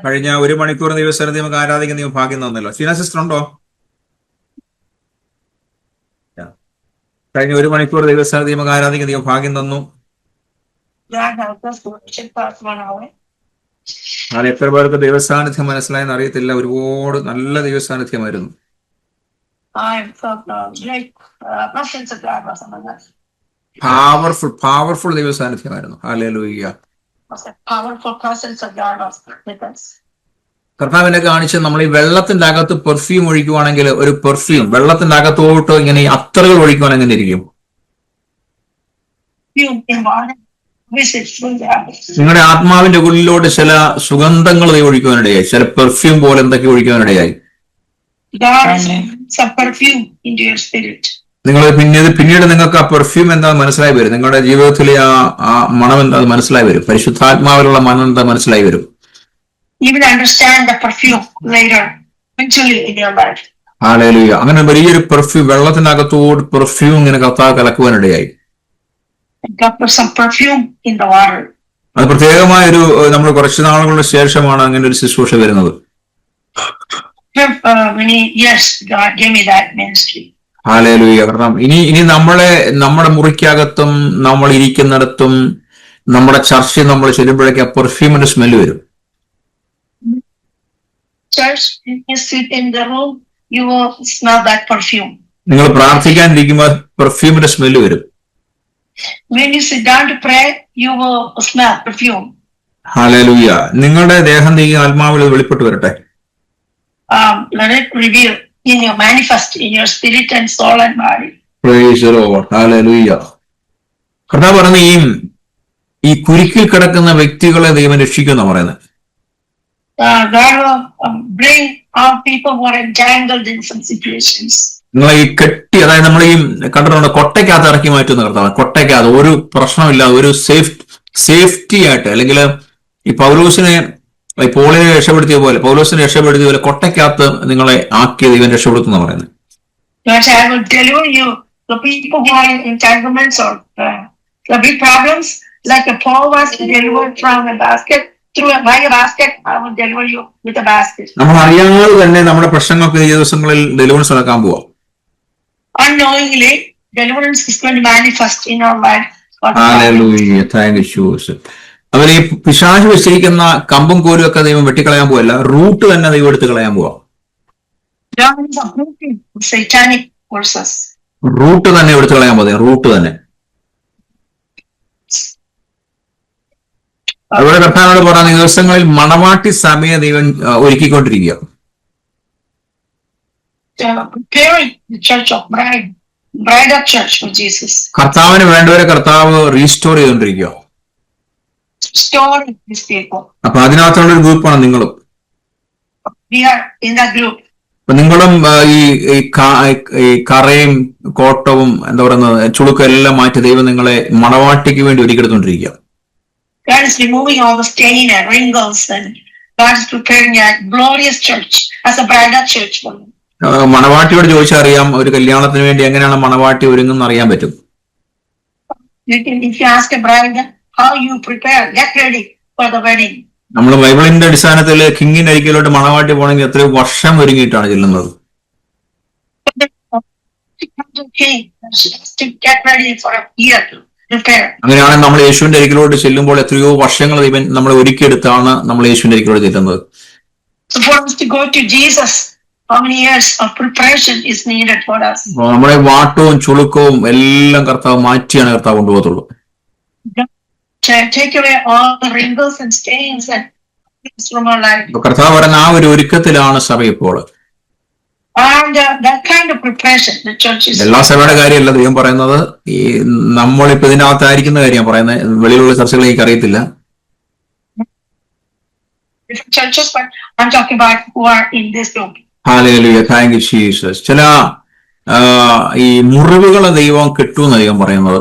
കഴിഞ്ഞ 1 മണിക്കൂർ ദിവസം നമുക്ക് ആരാധിക്കുന്ന നിങ്ങൾ ഭാഗ്യം തന്നല്ലോ. ഷീന സിസ്റ്റർ ഉണ്ടോ? കഴിഞ്ഞ 1 മണിക്കൂർ ദിവസം നമുക്ക് ആരാധിക്കുന്ന നിങ്ങൾ ഭാഗ്യം തന്നു. അത് എത്ര പേർക്ക് ദൈവസാന്നിധ്യം മനസ്സിലായെന്ന് അറിയത്തില്ല. ഒരുപാട് നല്ല ദൈവസാന്നിധ്യമായിരുന്നു. പവർഫുൾ ദൈവസാന്നിധ്യമായിരുന്നു. ഹല്ലേലൂയ. കർത്താവിനെ കാണിച്ച് നമ്മൾ ഈ വെള്ളത്തിന്റെ അകത്ത് പെർഫ്യൂം ഒഴിക്കുവാണെങ്കിൽ, ഒരു പെർഫ്യൂം വെള്ളത്തിന്റെ അകത്തോട്ട് ഇങ്ങനെ ഈ അത്തറുകൾ ഒഴിക്കുവാൻ എങ്ങനെ ഇരിക്കും? നിങ്ങളുടെ ആത്മാവിന്റെ ഉള്ളിലോട്ട് ചില സുഗന്ധങ്ങൾ ഒഴിക്കുവാനിടയായി, ചില പെർഫ്യൂം പോലെ എന്തൊക്കെ ഒഴിക്കുവാനിടയായി. നിങ്ങൾ പിന്നീട് നിങ്ങൾക്ക് ആ പെർഫ്യൂം എന്താ മനസ്സിലായി വരും. നിങ്ങളുടെ ജീവിതത്തിലെ ആ മണം എന്താ മനസ്സിലായി വരും. പരിശുദ്ധാത്മാവിലുള്ള മണം എന്താ മനസ്സിലായി വരും. ഹല്ലേലൂയ. അങ്ങനെ വലിയൊരു പെർഫ്യൂം, വെള്ളത്തിനകത്തോട് പെർഫ്യൂം ഇങ്ങനെ കർത്താവ് കലക്കുവാനിടയായി. അത് പ്രത്യേകമായ ഒരു, നമ്മൾ കുറച്ച് നാളുകളുടെ ശേഷമാണ് അങ്ങനെ ഒരു ശുശ്രൂഷ വരുന്നത്. ഹല്ലേലൂയ. കാരണം ഇനി നമ്മുടെ മുറിക്കകത്തും നമ്മൾ ഇരിക്കുന്നിടത്തും നമ്മുടെ ചർച്ച നമ്മൾ ചെല്ലുമ്പോഴേക്ക് ആ പെർഫ്യൂമിന്റെ സ്മെല്ല് വരും. നിങ്ങൾ പ്രാർത്ഥിക്കാനിരിക്കുമ്പോൾ പെർഫ്യൂമിന്റെ സ്മെല്ല് വരും. ഹല്ലേലൂയ. നിങ്ങളുടെ ദേഹം ആത്മാവിൽ വെളിപ്പെട്ട് വരട്ടെ. കർത്താവ് പറഞ്ഞ ഈ കുരുക്കിൽ കിടക്കുന്ന വ്യക്തികളെ ദൈവം രക്ഷിക്കുമെന്ന് പറയുന്നത്. നിങ്ങളെ ഈ കെട്ടി, അതായത് നമ്മൾ ഈ കണ്ടിട്ടുണ്ട് കൊട്ടയ്ക്കകത്ത് ഇറക്കി മാറ്റുന്ന കർത്താവ്. കൊട്ടയ്ക്കകത്ത് ഒരു പ്രശ്നമില്ല, ഒരു സേഫ്റ്റി ആയിട്ട്, അല്ലെങ്കിൽ ഈ പൗലോസിനെ പോളിനെ രക്ഷപ്പെടുത്തിയ പോലെ, പൗലോസിനെ രക്ഷപ്പെടുത്തിയ പോലെ കൊട്ടയ്ക്കകത്ത് നിങ്ങളെ ആക്കിയ ദൈവം രക്ഷപ്പെടുത്തുന്ന പറയുന്നത്. നമ്മൾ അറിയാതെ തന്നെ നമ്മുടെ പ്രശ്നങ്ങൾക്ക് ഈ ദിവസങ്ങളിൽ ഡെലിവറൻസ് നടക്കാൻ പോവാം. അതുപോലെ ഈ പിശാച് വെച്ചിരിക്കുന്ന കമ്പും കോലും ഒക്കെ ദൈവം വെട്ടിക്കളയാൻ പോവല്ല, റൂട്ട് തന്നെ ദൈവം എടുത്ത് കളയാൻ പോവാം. റൂട്ട് തന്നെ എടുത്ത് കളയാൻ പോവാ, റൂട്ട് തന്നെ. അതുപോലെ കർത്താവിനോട് പറയുന്ന ദിവസങ്ങളിൽ മണവാട്ടി സഭയെ ദൈവം ഒരുക്കിക്കൊണ്ടിരിക്കുക. കർത്താവിന് വേണ്ടവരെ കർത്താവ് റീസ്റ്റോർ ചെയ്തുകൊണ്ടിരിക്കുക. അപ്പൊ അതിനകത്തുള്ള ഒരു ഗ്രൂപ്പാണ് നിങ്ങളും. അപ്പൊ നിങ്ങളും ഈ കറയും കോട്ടവും എന്താ പറയുന്നത് ചുളുക്കും എല്ലാം മാറ്റി ദൈവം നിങ്ങളെ മണവാട്ടിക്ക് വേണ്ടി ഒരുക്കിയെടുത്തോണ്ടിരിക്കുക. God is removing all the stain and wrinkles, and God is preparing a glorious church as a bridal church for me. മണവാട്ടിയോട് ചോദിച്ചാൽ അറിയാം, ഒരു കല്യാണത്തിന് വേണ്ടി എങ്ങനെയാണ് മണവാട്ടി ഒരുങ്ങുന്ന അറിയാൻ പറ്റും. If you ask a bride how you prepare, get ready for the wedding. നമ്മൾ ബൈബിളിന്റെ അടിസ്ഥാനത്തിൽ കിങ്ങിന്റെ അരികിലോട്ട് മണവാട്ടി പോകണമെങ്കിൽ എത്രയോ വർഷം ഒരുങ്ങിയിട്ടാണ് ചെല്ലുന്നത്. Get ready for a year. അങ്ങനെയാണെങ്കിൽ നമ്മൾ യേശുവിന്റെ അരികിലോട്ട് ചെല്ലുമ്പോൾ എത്രയോ വർഷങ്ങൾ ഇവൻ നമ്മളെ ഒരുക്കിയെടുത്താണ് നമ്മൾ യേശുവിന്റെ അരികിലോട്ട് ചെല്ലുന്നത്. നമ്മുടെ വാട്ടവും ചുളുക്കവും എല്ലാം കർത്താവ് മാറ്റിയാണ് കർത്താവ് കൊണ്ടുപോകത്തുള്ളൂ. കർത്താവ് പറയുന്ന ആ ഒരു ഒരുക്കത്തിലാണ് സഭ ഇപ്പോൾ. എല്ലാ സഭയുടെ കാര്യമല്ല ദൈവം പറയുന്നത്, ഈ നമ്മളിപ്പോ ഇതിനകത്തായിരിക്കുന്ന കാര്യം പറയുന്നത്. വെളിയിലുള്ള ചർച്ചകൾ എനിക്ക് അറിയത്തില്ല. Hallelujah, thank you Jesus. ചില ഈ മുറിവുകളെ ദൈവം കിട്ടുമെന്ന് ദൈവം പറയുന്നത്.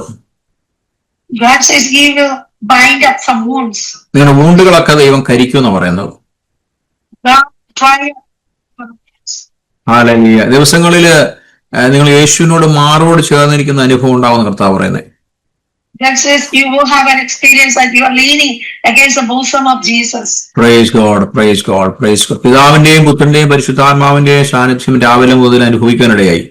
നിങ്ങളുടെ വൂണ്ടുകളൊക്കെ ദൈവം കരിക്കുമെന്ന് പറയുന്നത്. ഹല്ലേലൂയ. ദിവസങ്ങളില് നിങ്ങൾ യേശുവിനോട് മാറോട് ചേർന്നിരിക്കുന്ന അനുഭവം ഉണ്ടാവുന്ന കർത്താവ് പറയുന്നത്. That says you will have an experience that you are leaning against the bosom of Jesus. Praise God, praise God, praise God. പിതാവിന്റെയും പുത്രന്റെയും പരിശുദ്ധാത്മാവിന്റെയും സാന്നിധ്യം രാവിലെ മുതൽ അനുഭവിക്കാനിടയായി.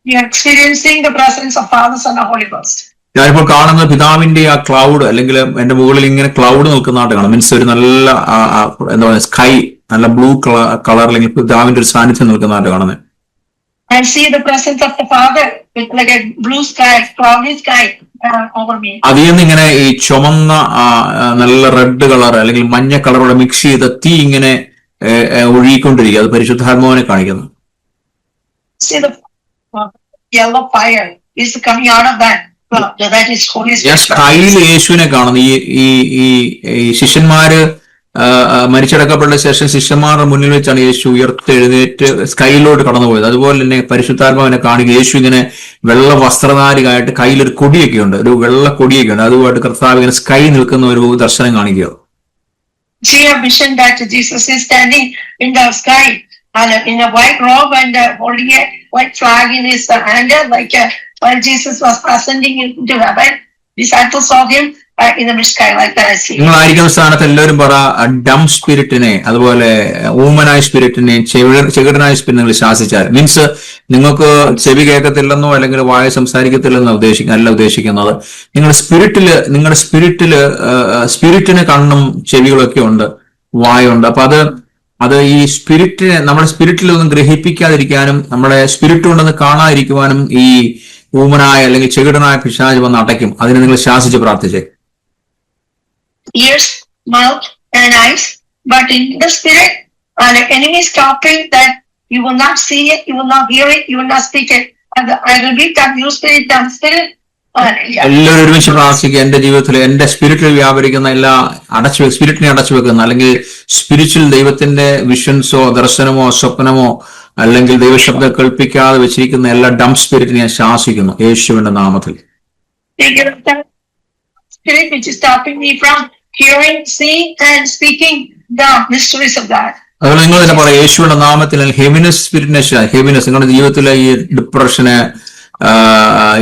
You are experiencing the presence of Father, Son, and Holy Ghost. ഞാനിപ്പോൾ കാണുന്ന പിതാവിന്റെ ആ cloud, അല്ലെങ്കിൽ എന്റെ മുകളിൽ ഇങ്ങനെ ക്ലൗഡ് നിൽക്കുന്നതായിട്ട് കാണാം. മീൻസ് ഒരു നല്ല എന്താ പറയുക, സ്കൈ, നല്ല ബ്ലൂ കളർ, അല്ലെങ്കിൽ പിതാവിന്റെ ഒരു സാന്നിധ്യം നിൽക്കുന്നതായിട്ട് കാണുന്നത്. I see the presence of the Father with like a blue sky, cloudy sky over me. അതിൽ നിന്ന് ഇങ്ങനെ ഈ ചുമന്ന നല്ല റെഡ് കളർ അല്ലെങ്കിൽ മഞ്ഞ കളറോടെ മിക്സ് ചെയ്ത തീ ഇങ്ങനെ ഒഴുകിക്കൊണ്ടിരിക്കുക. അത് പരിശുദ്ധാത്മാവിനെ കാണിക്കുന്നു. See the yellow fire is coming out of that. That is Holy Spirit. സ്കൈയിൽ യേശുവിനെ കാണുന്നു. ഈ ശിഷ്യന്മാര് മരിച്ചടക്കപ്പെട്ട ശേഷം ശിഷ്യന്മാരുടെ മുന്നിൽ വെച്ചാണ് യേശു ഉയർത്തെഴുന്നേറ്റ് സ്കൈയിലോട്ട് കടന്നുപോയത്. അതുപോലെ തന്നെ പരിശുദ്ധാത്മാവിനെ കാണുക. യേശു ഇങ്ങനെ വെള്ള വസ്ത്രധാരിയായിട്ട് കയ്യിലൊരു കൊടിയൊക്കെ ഉണ്ട്, ഒരു വെള്ള കൊടിയൊക്കെ ഉണ്ട്. അതുമായിട്ട് കർത്താവ് ഇങ്ങനെ സ്കൈ നിൽക്കുന്ന ഒരു ദർശനം കാണിക്കുക. See a vision that Jesus is standing in the sky and in a white robe and holding a white flag in his hand, like while Jesus was ascending into heaven, disciples saw him in the sky like that. I see. നിങ്ങളായിരിക്കുന്ന സ്ഥാനത്ത് എല്ലാവരും പറ, ഡം സ്പിരിറ്റിനെ, അതുപോലെ ഊമനായ സ്പിരിറ്റിനെ, ചെകിടനായ spirit നിങ്ങൾ ശാസിച്ചാൽ. Means നിങ്ങൾക്ക് ചെവി കേൾക്കത്തില്ലെന്നോ അല്ലെങ്കിൽ വായ സംസാരിക്കത്തില്ലെന്നോ അല്ല ഉദ്ദേശിക്കുന്നത്. നിങ്ങളുടെ സ്പിരിറ്റിന് കണ്ണും ചെവികളൊക്കെ ഉണ്ട്, വായുണ്ട്. അപ്പൊ അത് ഈ സ്പിരിറ്റിനെ, നമ്മുടെ സ്പിരിറ്റിലൊന്നും ഗ്രഹിപ്പിക്കാതിരിക്കാനും നമ്മുടെ സ്പിരിറ്റ് ഉണ്ടെന്ന് കാണാതിരിക്കുവാനും ഈ ഊമനായ അല്ലെങ്കിൽ ചെകിടനായ പിശാച് വന്ന് അടയ്ക്കും. അതിനെ നിങ്ങൾ ശാസിച്ച് പ്രാർത്ഥിച്ചേ. Ears, mouth, and eyes, but in the spirit, the enemy is stopping that you will not see it, you will not hear it, you will not speak it. And I will read that new spirit, that spirit. എല്ലാവരും ഒരുമിച്ച് പ്രാർത്ഥിക്കുക. എന്റെ ജീവിതത്തിൽ എന്റെ സ്പിരിറ്റിൽ വ്യാപരിക്കുന്ന എല്ലാ സ്പിരിറ്റിനെ അടച്ചു വെക്കുന്ന, അല്ലെങ്കിൽ സ്പിരിച്വൽ ദൈവത്തിന്റെ വിഷൻസോ ദർശനമോ സ്വപ്നമോ അല്ലെങ്കിൽ ദൈവശബ്ദം കേൾപ്പിക്കാതെ വെച്ചിരിക്കുന്ന എല്ലാ ഡം സ്പിരിറ്റിനെ ഞാൻ ശാസിക്കുന്നു യേശുവിന്റെ നാമത്തിൽ. Spirit which is stopping me from hearing, seeing, and speaking the mysteries of God. അതുപോലെ നിങ്ങൾ തന്നെ പറയാം, യേശുവിന്റെ നാമത്തിൽ ഹെവിനെസ് സ്പിരിറ്റിനെ, ഹെവിനെസ്, നിങ്ങളുടെ ജീവിതത്തിലെ ഈ ഡിപ്രഷന്,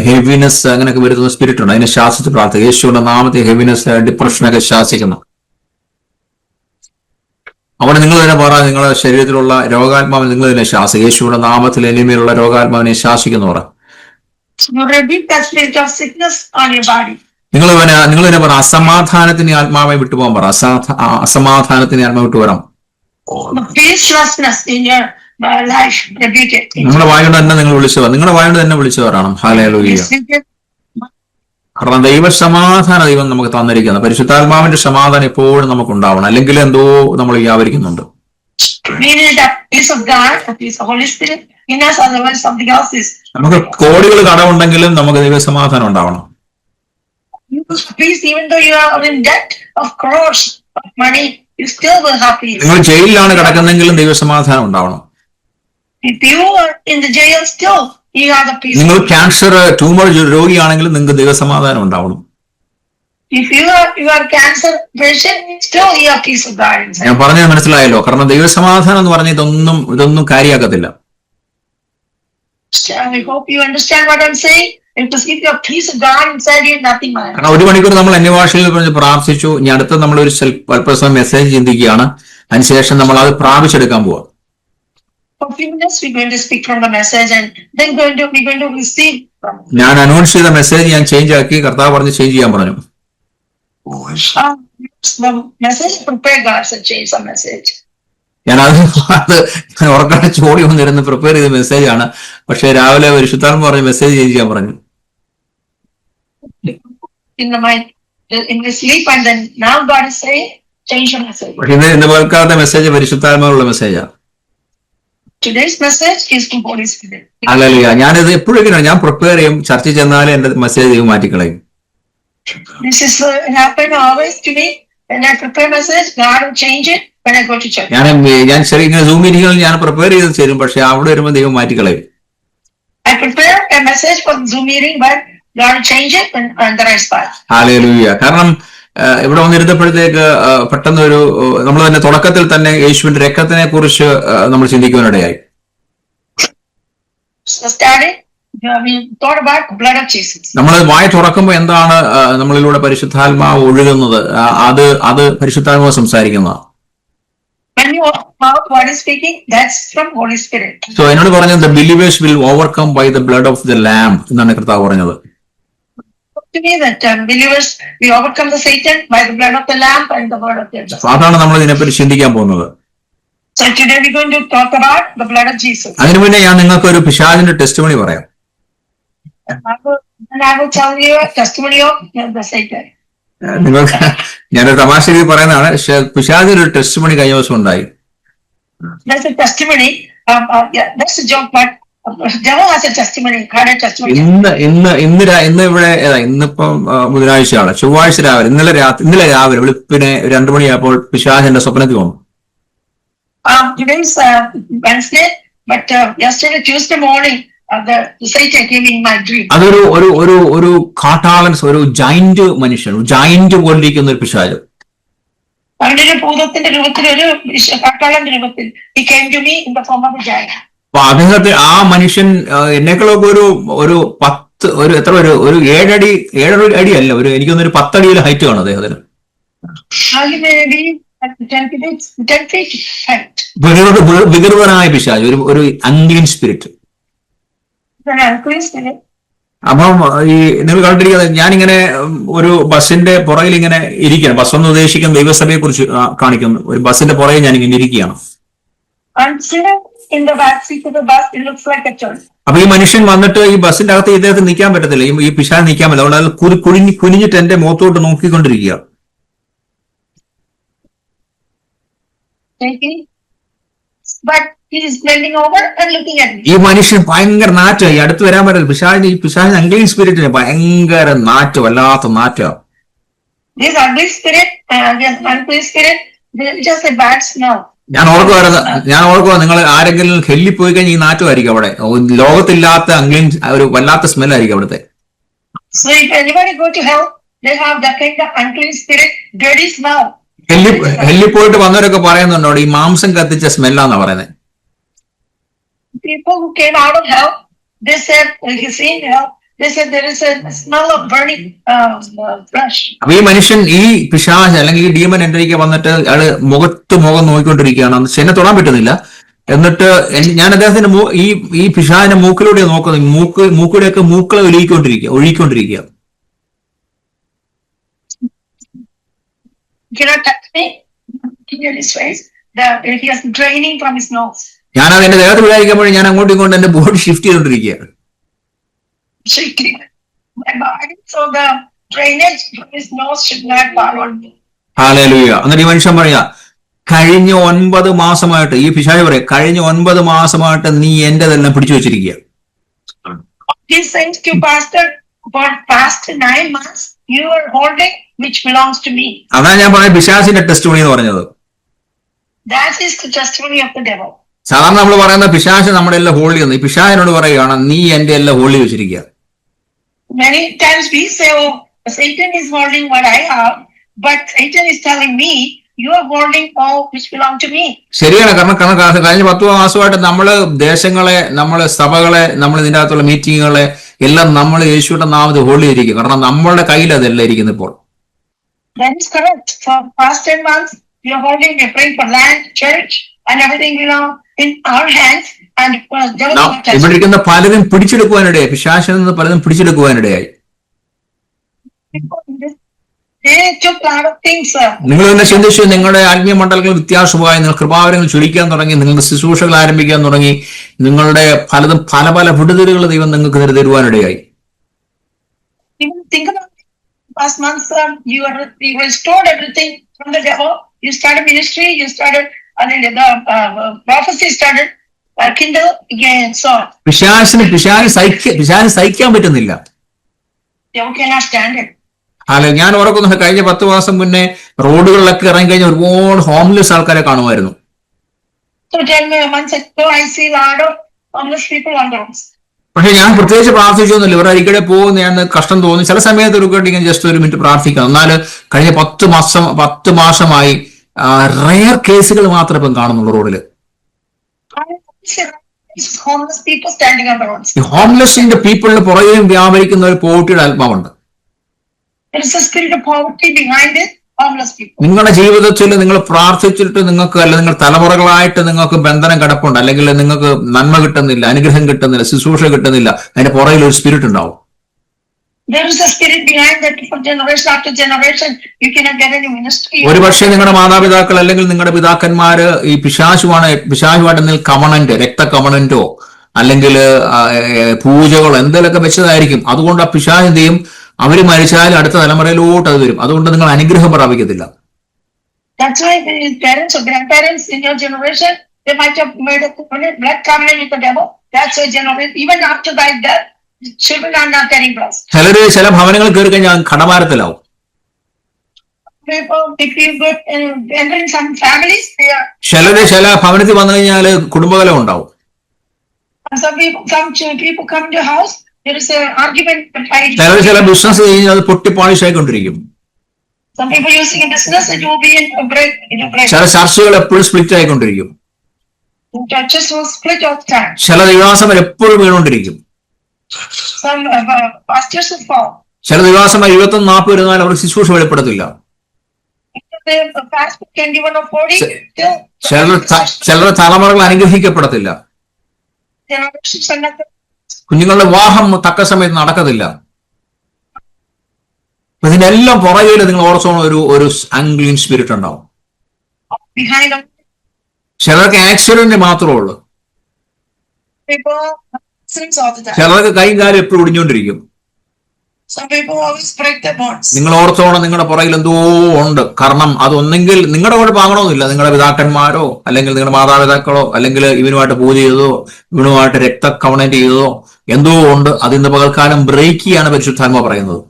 ഹെവിനെസ് അങ്ങനെയൊക്കെ വരുന്ന സ്പിരിറ്റ് ഉണ്ട്, അതിനെ ശാസിച്ച് പ്രാർത്ഥിക്കുക. യേശുവിന്റെ നാമത്തിൽ ഹെവിനെസ്, ഡിപ്രഷനൊക്കെ ശാസിക്കുന്നു. അവിടെ നിങ്ങൾ തന്നെ പറ, നിങ്ങളുടെ ശരീരത്തിലുള്ള രോഗാത്മാവിനെ നിങ്ങൾ തന്നെ ശാസിക്കുക. യേശുവിന്റെ നാമത്തിൽ എനിമയിലുള്ള രോഗാത്മാവിനെ ശാസിക്കുന്നു പറ. നിങ്ങൾ തന്നെ പറ, അസമാധാനത്തിന് ആത്മാവെ വിട്ടുപോകാൻ പറ. അസമാധാനത്തിന് ആത്മാവ് വിട്ടുവരാം. നിങ്ങളുടെ വായുകൊണ്ട് തന്നെ നിങ്ങൾ വിളിച്ചവർ, നിങ്ങളുടെ വായുകൊണ്ട് തന്നെ വിളിച്ചവരാണ്. ഹല്ലേലൂയ. കാരണം ദൈവസമാധാന ദൈവം നമുക്ക് തന്നിരിക്കുന്നത്, പരിശുദ്ധാത്മാവിന്റെ സമാധാനം എപ്പോഴും നമുക്ക് ഉണ്ടാവണം, അല്ലെങ്കിൽ എന്തോ നമ്മൾ വ്യാപരിക്കുന്നുണ്ട്. നമുക്ക് കോടികൾ കടമുണ്ടെങ്കിലും നമുക്ക് ദൈവസമാധാനം ഉണ്ടാവണം. നിങ്ങൾ ജയിലിലാണ് കിടക്കുന്നെങ്കിലും ദൈവസമാധാനം ഉണ്ടാവണം. നിങ്ങൾ ക്യാൻസർ ട്യൂമർ രോഗിയാണെങ്കിലും നിങ്ങൾക്ക് ദൈവസമാധാനം ഉണ്ടാവണം. ഞാൻ പറഞ്ഞത് മനസ്സിലായല്ലോ. കാരണം ദൈവസമാധാനം എന്ന് പറഞ്ഞ ഇതൊന്നും കാര്യമാക്കത്തില്ല. ഒരു മണിക്കൂർ നമ്മൾ അന്യഭാഷയിൽ പറഞ്ഞ് പ്രാർത്ഥിച്ചു. ഇനി അടുത്ത നമ്മളൊരു അല്പസമയം മെസ്സേജ് ചിന്തിക്കുകയാണ്. അതിനുശേഷം നമ്മൾ അത് പ്രാപിച്ചെടുക്കാൻ പോവാം. ഞാൻ അനൗൺസ് ചെയ്ത മെസ്സേജ് ഞാൻ ചേഞ്ച് ആക്കി. കർത്താവ് പറഞ്ഞ് ചേഞ്ച് ചെയ്യാൻ പറഞ്ഞു. ഞാൻ ഉറക്കടച്ച് ഓടി വന്നിരുന്ന് പ്രിപ്പയർ ചെയ്ത മെസ്സേജാണ്. പക്ഷെ രാവിലെ വിശുദ്ധാത്മ പറഞ്ഞ് മെസ്സേജ് ചേഞ്ച് ചെയ്യാൻ പറഞ്ഞു. പക്ഷെ ഇന്ന് പോൽക്കാലത്തെ മെസ്സേജ് പരിശുദ്ധാത്മാവുള്ള മെസ്സേജാണ്. അല്ലല്ല, ഞാനിത് എപ്പോഴും ഞാൻ പ്രിപ്പയർ ചെയ്യും. ചർച്ച ചെന്നാലും എന്റെ മെസ്സേജ് മാറ്റിക്കളയും. ഞാൻ ചെറിയ ഇങ്ങനെ സൂം മീറ്റിങ്ങുകൾ ഞാൻ പ്രിപ്പയർ ചെയ്ത് തരും. പക്ഷെ അവിടെ വരുമ്പോൾ ദൈവം മാറ്റിക്കളയും. ഹല്ലേലൂയ. കാരണം ഇവിടെ വന്നിരുന്നപ്പോഴത്തേക്ക് പെട്ടെന്ന് നമ്മൾ തന്നെ തുടക്കത്തിൽ തന്നെ യേശുവിന്റെ രക്തത്തിനെ കുറിച്ച് നമ്മൾ ചിന്തിക്കുവാനിടയായി. we thought about the blood of Jesus. നമ്മൾ വായ തുറക്കുമ്പോൾ എന്താണ് നമ്മളിലൂടെ പരിശുദ്ധാത്മാവ് ഒഴുകുന്നത്? അത് പരിശുദ്ധാത്മാവ് സംസാരിക്കുന്നതാണ്. When you mouth what is speaking, that's from Holy Spirit. So എന്നോട് പറഞ്ഞത് the believers will overcome by the blood of the lamb എന്നാണ് കർത്താവ് പറഞ്ഞത്. To me that believers we overcome the Satan by the blood of the lamb and the word of Jesus. അതാണ് നമ്മൾ ഇതിനെപ്പറ്റി ചിന്തിക്കാൻ പോകുന്നത്. So today we're going to talk about the blood of Jesus. അതിനു മുന്നേ ഞാൻ നിങ്ങൾക്ക് ഒരു പിശാചിന്റെ ടെസ്റ്റിമണി പറയാം. And I will tell you a testimony of the Satan. നിങ്ങൾക്ക് ഞാനൊരു തമാശ രീതി പറയുന്നതാണ്. പിശാചിന്റെ ഒരു ടെസ്റ്റിമണി കഴിഞ്ഞ ദിവസം ഉണ്ടായി. That's a testimony. Yeah, that's a joke, but devil has a testimony. Had a testimony. ഇന്ന് ഇവിടെ ഇന്നിപ്പം ബുധനാഴ്ചയാണ്. ചൊവ്വാഴ്ച രാവിലെ ഇന്നലെ രാവിലെ വെളുപ്പിനെ 2 മണിയായപ്പോൾ പിശാചിന്റെ സ്വപ്നത്തിൽ വന്നു. Today is Wednesday, but yesterday Tuesday morning the Satan came in my dream. ഒരു കാട്ടാളൻ, ഒരു ജൈന്റ് മനുഷ്യൻ, ജൈന്റ് പോലിരിക്കുന്ന ഒരു പിശാച്. അവന്റെ ഭൂതത്തിന്റെ രൂപത്തിൽ, ഒരു കാട്ടാളന്റെ രൂപത്തിൽ he came to me in the form of a giant. അപ്പൊ അദ്ദേഹത്തെ ആ മനുഷ്യൻ എന്നെക്കാളൊക്കെ ഒരു 7 അടി അല്ല, എനിക്കൊന്നൊരു 10 അടിയിൽ ഹൈറ്റ് കാണും അദ്ദേഹത്തിന്. വികൃതനായ പിശാച്, ഒരു അൺക്ലീൻ സ്പിരിറ്റ്. അപ്പം ഈ നിങ്ങൾ കണ്ടിരിക്കുന്നത്, ഞാനിങ്ങനെ ഒരു ബസിന്റെ പുറകിൽ ഇങ്ങനെ ഇരിക്കുകയാണ്. ബസ് എന്ന് ഉദ്ദേശിക്കുന്ന ദൈവസഭയെ കുറിച്ച് കാണിക്കുന്നു. ഒരു ബസിന്റെ പുറകിൽ ഞാൻ ഇങ്ങനെ ഇരിക്കുകയാണ്. അപ്പൊ ഈ മനുഷ്യൻ വന്നിട്ട് ഈ ബസിന്റെ അകത്ത് ഇദ്ദേഹത്തിന് നിൽക്കാൻ പറ്റത്തില്ല, ഈ പിശാച് നിൽക്കാൻ പറ്റില്ല. അതുകൊണ്ട് കുനിഞ്ഞിട്ട് എന്റെ മുഖത്തോട്ട് നോക്കിക്കൊണ്ടിരിക്കുക. ഈ മനുഷ്യൻ ഭയങ്കര നാറ്റമായി, അടുത്ത് വരാൻ പറ്റില്ല. ഈ പിശാചിന് അൺക്ലീൻ സ്പിരിറ്റിന് ഭയങ്കര നാറ്റം, വല്ലാത്ത നാറ്റം. ഞാൻ ഓർക്കുക നിങ്ങൾ ആരെങ്കിലും ഹെല്ലി പോയി കഴിഞ്ഞാൽ ഈ നാറ്റമായിരിക്കും അവിടെ. ലോകത്തില്ലാത്ത അൺക്ലീൻ ഒരു വല്ലാത്ത സ്മെല്ലായിരിക്കും അവിടുത്തെ. ഹെല്ലി പോയിട്ട് വന്നവരൊക്കെ പറയുന്നുണ്ടോ ഈ മാംസം കത്തിച്ച സ്മെല്ലാന്നാ പറയുന്നത്. People who came out of hell, they said, they said there is a smell of burning flesh. അപ്പൊ ഈ മനുഷ്യൻ, ഈ പിശാച് അല്ലെങ്കിൽ ഈ ഡീമൻ എന്റെ അടുക്കൽ വന്നിട്ട് അയാള് മുഖം നോക്കിക്കൊണ്ടിരിക്കുകയാണ്. എന്നെ തൊടാൻ പറ്റുന്നില്ല. എന്നിട്ട് ഞാൻ അദ്ദേഹത്തിന്റെ ഈ പിശാചിന്റെ മൂക്കിലൂടെ നോക്കുന്നത്, മൂക്കിലൂടെയൊക്കെ മൂക്കളെ ഒഴുകിക്കൊണ്ടിരിക്കുക. He is draining from his nose. ഞാൻ അതിന്റെ ദേഹത്ത് വിചാരിക്കുമ്പോൾ ഞാൻ അങ്ങോട്ടും ഇങ്ങോട്ടും എന്റെ ബോഡി ഷിഫ്റ്റ് ചെയ്തോണ്ടിരിക്കുകയാണ്. ഹല്ലേലൂയ. എന്നിട്ട് ഈ മനുഷ്യൻ പറയാ, കഴിഞ്ഞ 9 മാസമായിട്ട്, ഈ പിശാച് പറയാ, കഴിഞ്ഞ 9 മാസമായിട്ട് നീ എന്റെതെല്ലാം പിടിച്ചു വെച്ചിരിക്കുക. അതാണ് ഞാൻ പറഞ്ഞ പിശാചിന്റെ ടെസ്റ്റിമണി എന്ന് പറഞ്ഞത്. സാധാരണ നമ്മൾ പറയുന്ന പിശാച് നമ്മുടെ എല്ലാം ഹോൾഡ് ചെയ്യുന്നു. ഈ പിശാചിനോട് പറയുകയാണ്, നീ എന്റെ എല്ലാം ഹോൾഡ് വെച്ചിരിക്കുക. Many times we say, oh, Satan is holding what I have, but Satan is telling me, you are holding all which belong to me. ശരിയാണ്. കാരണം കഴിഞ്ഞ 10 മാസമായിട്ട് നമ്മള് ദേശങ്ങളെ, നമ്മള് സഭകളെ, നമ്മൾ ഇതിന്റെ അകത്തുള്ള മീറ്റിങ്ങുകളെ എല്ലാം നമ്മൾ യേശുവിന്റെ നാമത്തിൽ ഹോൾഡ് ചെയ്തിരിക്കും. കാരണം നമ്മളുടെ കയ്യിൽ അതെല്ലാം ഇരിക്കുന്നു ഇപ്പോൾ. That is correct. For past 10 months, we are holding, we are praying for land, church, and everything belong in our hands. ഇവിടെ ഇരിക്കുന്ന പലരും പിടിച്ചെടുക്കുവാനിടയായി, പിശാചിൽ നിന്ന് പലരും പിടിച്ചെടുക്കുവാനിടയായി. നിങ്ങൾ തന്നെ ചിന്തിച്ചു, നിങ്ങളുടെ ആത്മീയ മണ്ഡലങ്ങൾ വ്യത്യാസമായി, നിങ്ങൾ കൃപാവരങ്ങൾ ചൊരിക്കാൻ തുടങ്ങി, നിങ്ങളുടെ ശുശ്രൂഷകൾ ആരംഭിക്കാൻ തുടങ്ങി, നിങ്ങളുടെ പലതും പല വിടുതലുകൾ ദൈവം നിങ്ങൾക്ക് തരുവാനിടയായി. Last month, you restored everything from the devil. You started ministry, you started, the prophecy started. Kindle again, so പിശാചിന് സഹിക്കാൻ പറ്റുന്നില്ല. അല്ല, ഞാൻ ഓർക്കുന്നു കഴിഞ്ഞ 10 മാസം മുന്നേ റോഡുകളിലൊക്കെ ഇറങ്ങി കഴിഞ്ഞ ഒരുപാട് ഹോംലെസ് ആൾക്കാരെ കാണുമായിരുന്നു. പക്ഷെ ഞാൻ പ്രത്യേകിച്ച് പ്രാർത്ഥിച്ചൊന്നുമില്ല. ഇവർ അരിക്കടെ പോകുന്ന ഞാൻ കഷ്ടം തോന്നി. ചില സമയത്ത് ഒരു ജസ്റ്റ് 1 മിനിറ്റ് പ്രാർത്ഥിക്കാം. എന്നാൽ കഴിഞ്ഞ 10 മാസമായി റെയർ കേസുകൾ മാത്രമേ ഇപ്പം കാണുന്നുള്ളൂ റോഡില്. It's homeless people standing on the roads. ഈ ഹോംലെസ്സിന്റെ പീപ്പിളിന് പുറകെയും വ്യാപരിക്കുന്ന ഒരു പോവർട്ടിയുടെ ആത്മാവുണ്ട്. There is a spirit of poverty behind it. Homeless people. നിങ്ങളുടെ ജീവിതത്തിൽ നിങ്ങൾ പ്രാർത്ഥിച്ചിട്ട് നിങ്ങൾക്ക് അല്ലെങ്കിൽ നിങ്ങൾ തലമുറകളായിട്ട് നിങ്ങൾക്ക് ബന്ധനം കിടപ്പുണ്ട്, അല്ലെങ്കിൽ നിങ്ങൾക്ക് നന്മ കിട്ടുന്നില്ല, അനുഗ്രഹം കിട്ടുന്നില്ല, ശുശ്രൂഷ കിട്ടുന്നില്ല, അതിന്റെ പുറകിൽ ഒരു സ്പിരിറ്റ് ഉണ്ടാവും. There is a spirit behind that for generation after generation you cannot get any ministry. ഒരു പക്ഷേ നിങ്ങളുടെ മാതാപിതാക്കൾ അല്ലെങ്കിൽ നിങ്ങളുടെ പിതാക്കന്മാര് ഈ പിശാചുമായിട്ട് കമണന്റ്, രക്തകമണന്റോ അല്ലെങ്കിൽ പൂജകളോ എന്തെങ്കിലുമൊക്കെ വെച്ചതായിരിക്കും. അതുകൊണ്ട് ആ പിശാചിന്റെയും അവര് മരിച്ചാലും അടുത്ത തലമുറയിലോട്ട് അത് വരും. അതുകൊണ്ട് നിങ്ങൾ അനുഗ്രഹം പ്രാപിക്കത്തില്ല. That's why parents or grandparents in your generation, they might have made a covenant, blood covenant with the devil. That's why generation, even after that death, children are not getting blessed. ചില ഭവനങ്ങൾ കയറി കഴിഞ്ഞാൽ കടഭാരത്തിലാവും. If you go enter in some families, they are. ചില ഭവനത്തിൽ വന്നു കഴിഞ്ഞാൽ കുടുംബകലം ഉണ്ടാവും. Some people come to your house. There is an argument. ചില ബിസിനസ് കഴിഞ്ഞാൽ അത് പൊട്ടി പാളിഷ് ആയിക്കൊണ്ടിരിക്കും. Some people using a business, it will be in a break. ചില ചർച്ചകൾ എപ്പോഴും split ആയിക്കൊണ്ടിരിക്കും. Churches will split all the time. ചില ദിവാസമർ എപ്പോഴും വീണുകൊണ്ടിരിക്കും. Some pastors will fall. ചില ദിവാസമർ 21-40 ഇരുന്നാൽ അവർ ശുശ്രൂഷ വെളിപ്പെടുത്തില്ല. The pastor can give one of 40. ചിലർ തലമുറകൾ അനുഗ്രഹിക്കപ്പെടത്തില്ല. Generations are not. കുഞ്ഞുങ്ങളുടെ വിവാഹം തക്ക സമയത്ത് നടക്കത്തില്ല. ഇതിനെല്ലാം പുറകിൽ നിങ്ങൾ ഓർത്തോണം ഒരു ആംഗ്ലിൻ സ്പിരിറ്റ് ഉണ്ടാവും. ചിലർക്ക് ആക്സിഡന്റ് മാത്രമേ ഉള്ളൂ. ചിലർക്ക് കൈയും കാലും എപ്പോഴും ഒടിഞ്ഞുകൊണ്ടിരിക്കും. നിങ്ങൾ ഓർത്തോണം നിങ്ങളുടെ പുറകിൽ എന്തോ ഉണ്ട്. കാരണം അതൊന്നെങ്കിൽ നിങ്ങളുടെ കൂടെ വാങ്ങണമെന്നില്ല, നിങ്ങളുടെ പിതാക്കന്മാരോ അല്ലെങ്കിൽ നിങ്ങളുടെ മാതാപിതാക്കളോ അല്ലെങ്കിൽ ഇവനുമായിട്ട് പൂജ ചെയ്തതോ ഇവനുമായിട്ട് രക്തകമണന്റ് ചെയ്തതോ എന്തോ ഉണ്ട്. അതിന്റെ പകൽക്കാലം ബ്രേക്ക് ചെയ്യാണ് പരിശുദ്ധാത്മ പറയുന്നത്.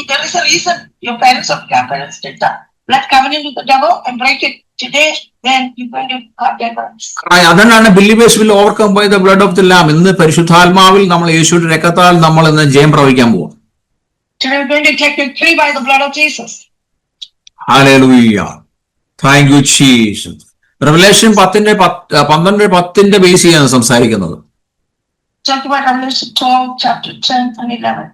There is a reason your parents or grandparents did that. Blood covenant with the devil and break it today, then you're going to have deliverance. അതാണ് believers will overcome by the blood of the lamb. ഇന്ന് പരിശുദ്ധാത്മാവിൽ നമ്മൾ യേശുവിന്റെ രക്തത്താൽ നമ്മൾ ഇന്ന് ജയം പ്രാപിക്കാൻ പോകും. Today we're going to take victory by the blood of Jesus. Hallelujah. Thank you Jesus. Revelation 12:10 base ചെയ്യാണ് സംസാരിക്കുന്നത്. Talk about Revelation 12, chapter 10 and 11.